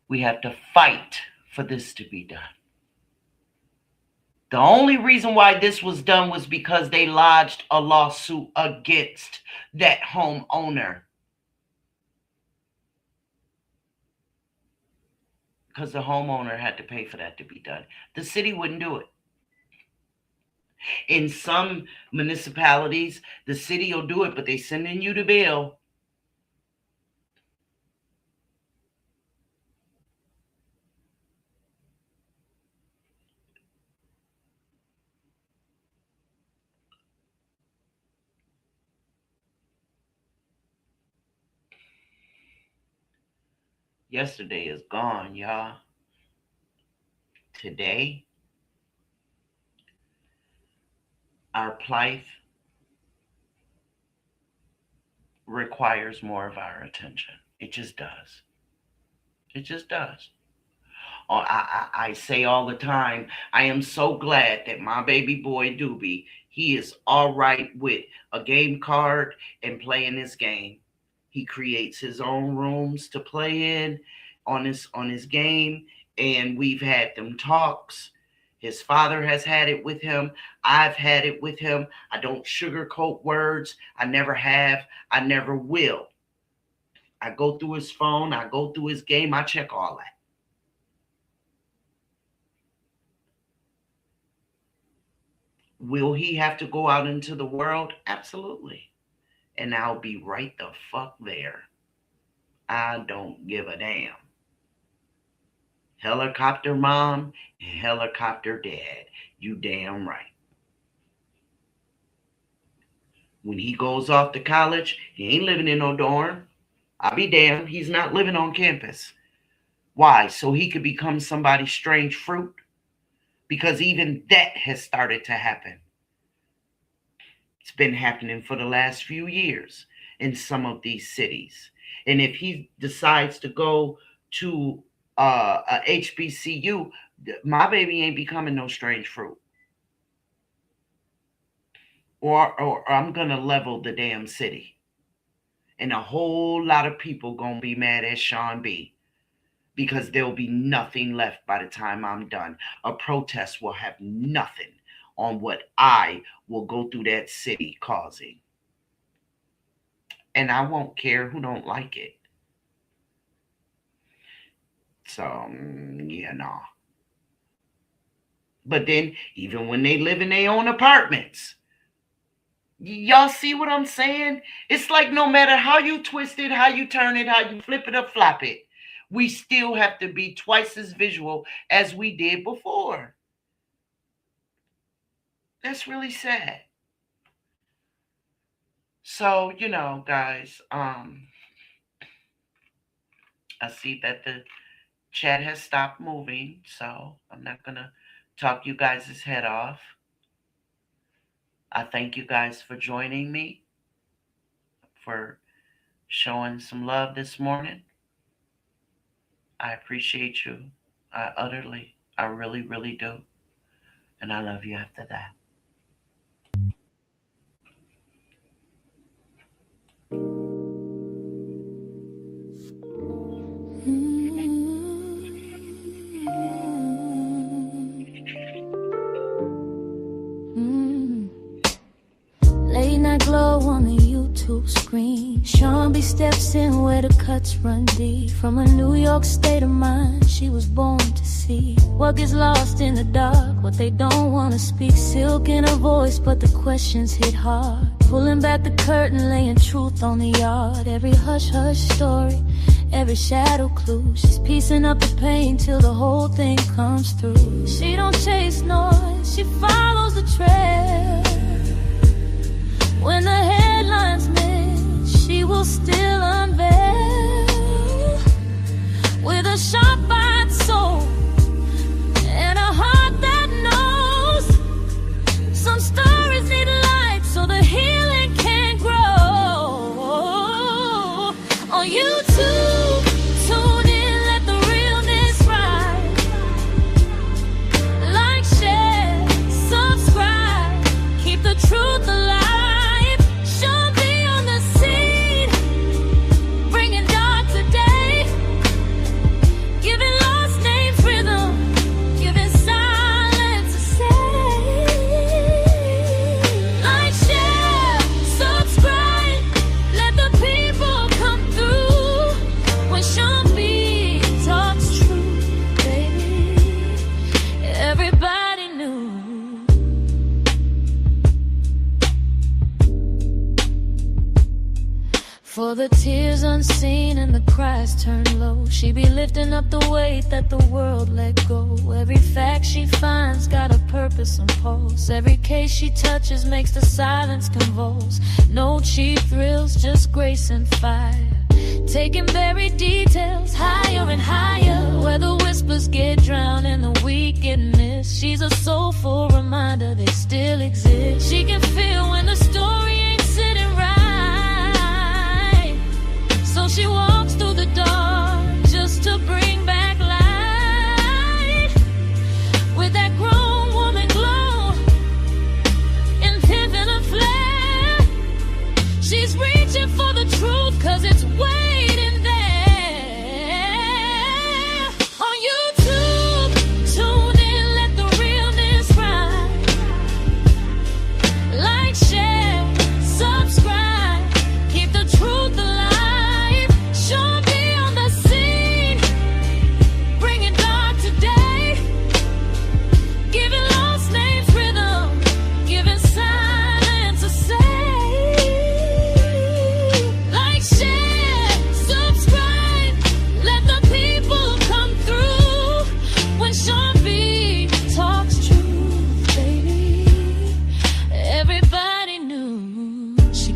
we have to fight for this to be done. The only reason why this was done was because they lodged a lawsuit against that homeowner. Because the homeowner had to pay for that to be done. The city wouldn't do it. In some municipalities, the city will do it, but they sending you the bill. Yesterday is gone, y'all. Today, our plight requires more of our attention. It just does. It just does. Oh, I say all the time, I am so glad that my baby boy Doobie, he is all right with a game card and playing his game. He creates his own rooms to play in on his game, and we've had them talks. His father has had it with him. I've had it with him. I don't sugarcoat words. I never have. I never will. I go through his phone. I go through his game. I check all that. Will he have to go out into the world? Absolutely. And I'll be right the fuck there. I don't give a damn. Helicopter mom, helicopter dad. You damn right. When he goes off to college, he ain't living in no dorm. I'll be damned, he's not living on campus. Why? So he could become somebody's strange fruit? Because even that has started to happen. It's been happening for the last few years in some of these cities. And if he decides to go to a HBCU, my baby ain't becoming no strange fruit. Or I'm going to level the damn city. And a whole lot of people going to be mad at Sean B. Because there'll be nothing left by the time I'm done. A protest will have nothing on what I will go through that city causing. And I won't care who don't like it. So, no. But then, even when they live in their own apartments, y'all see what I'm saying? It's like no matter how you twist it, how you turn it, how you flip it or flop it, we still have to be twice as visual as we did before. That's really sad. So, guys, I see that the chat has stopped moving, so I'm not going to talk you guys' head off. I thank you guys for joining me, for showing some love this morning. I appreciate you. I really, really do. And I love you after that. Late night glow on the YouTube screen. Sean B steps in where the cuts run deep. From a New York state of mind she was born to see. What gets lost in the dark, what they don't want to speak. Silk in her voice, but the questions hit hard. Pulling back the curtain, laying truth on the yard. Every hush-hush story, every shadow clue. She's piecing up the pain till the whole thing comes through. She don't chase noise, she follows the trail. When the headlines miss, she will still unveil. With a sharp-eyed soul and a heart that knows some stories need light so the healing can grow. On YouTube, tune in, let the realness ride. Like, share, subscribe, keep the truth alive. For the tears unseen and the cries turn low, she be lifting up the weight that the world let go. Every fact she finds got a purpose and pulse. Every case she touches makes the silence convulse. No cheap thrills, just grace and fire. Taking buried details higher and higher, where the whispers get drowned and the weak get missed. She's a soulful reminder they still exist. She can feel when the story ain't sitting right. So she walks through the dark just to bring back light. With that grown woman glow and pimping a flare, she's reaching for the truth 'cause it's waiting there. On YouTube, tune in, let the realness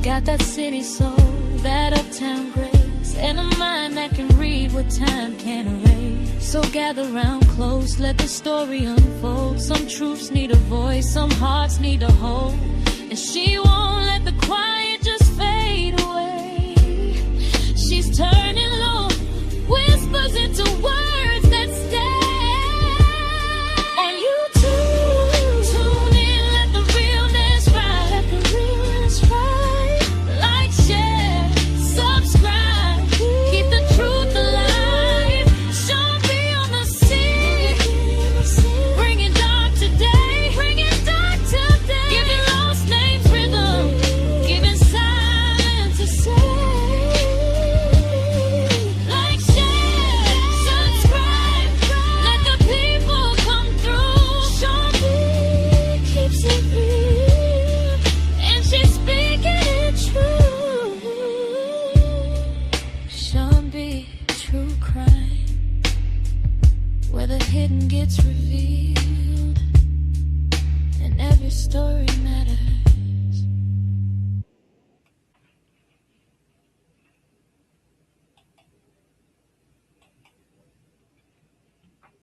got that city soul, that uptown grace, and a mind that can read what time can't erase. So gather round close, let the story unfold. Some truths need a voice, some hearts need a hold, and she won't let the quiet just fade away. She's turning low, whispers into words that stay. On YouTube, tune in, let the realness ride. Let the realness ride. Like, share, subscribe, keep the truth alive. Sean B on the scene, bringing dark today, bringing dark today. Giving lost names rhythm, giving silence a say. Like, share, subscribe, let the people come through. Sean B keeps it real, and she's speaking it true. Sean B, true crime, where the hidden gets revealed.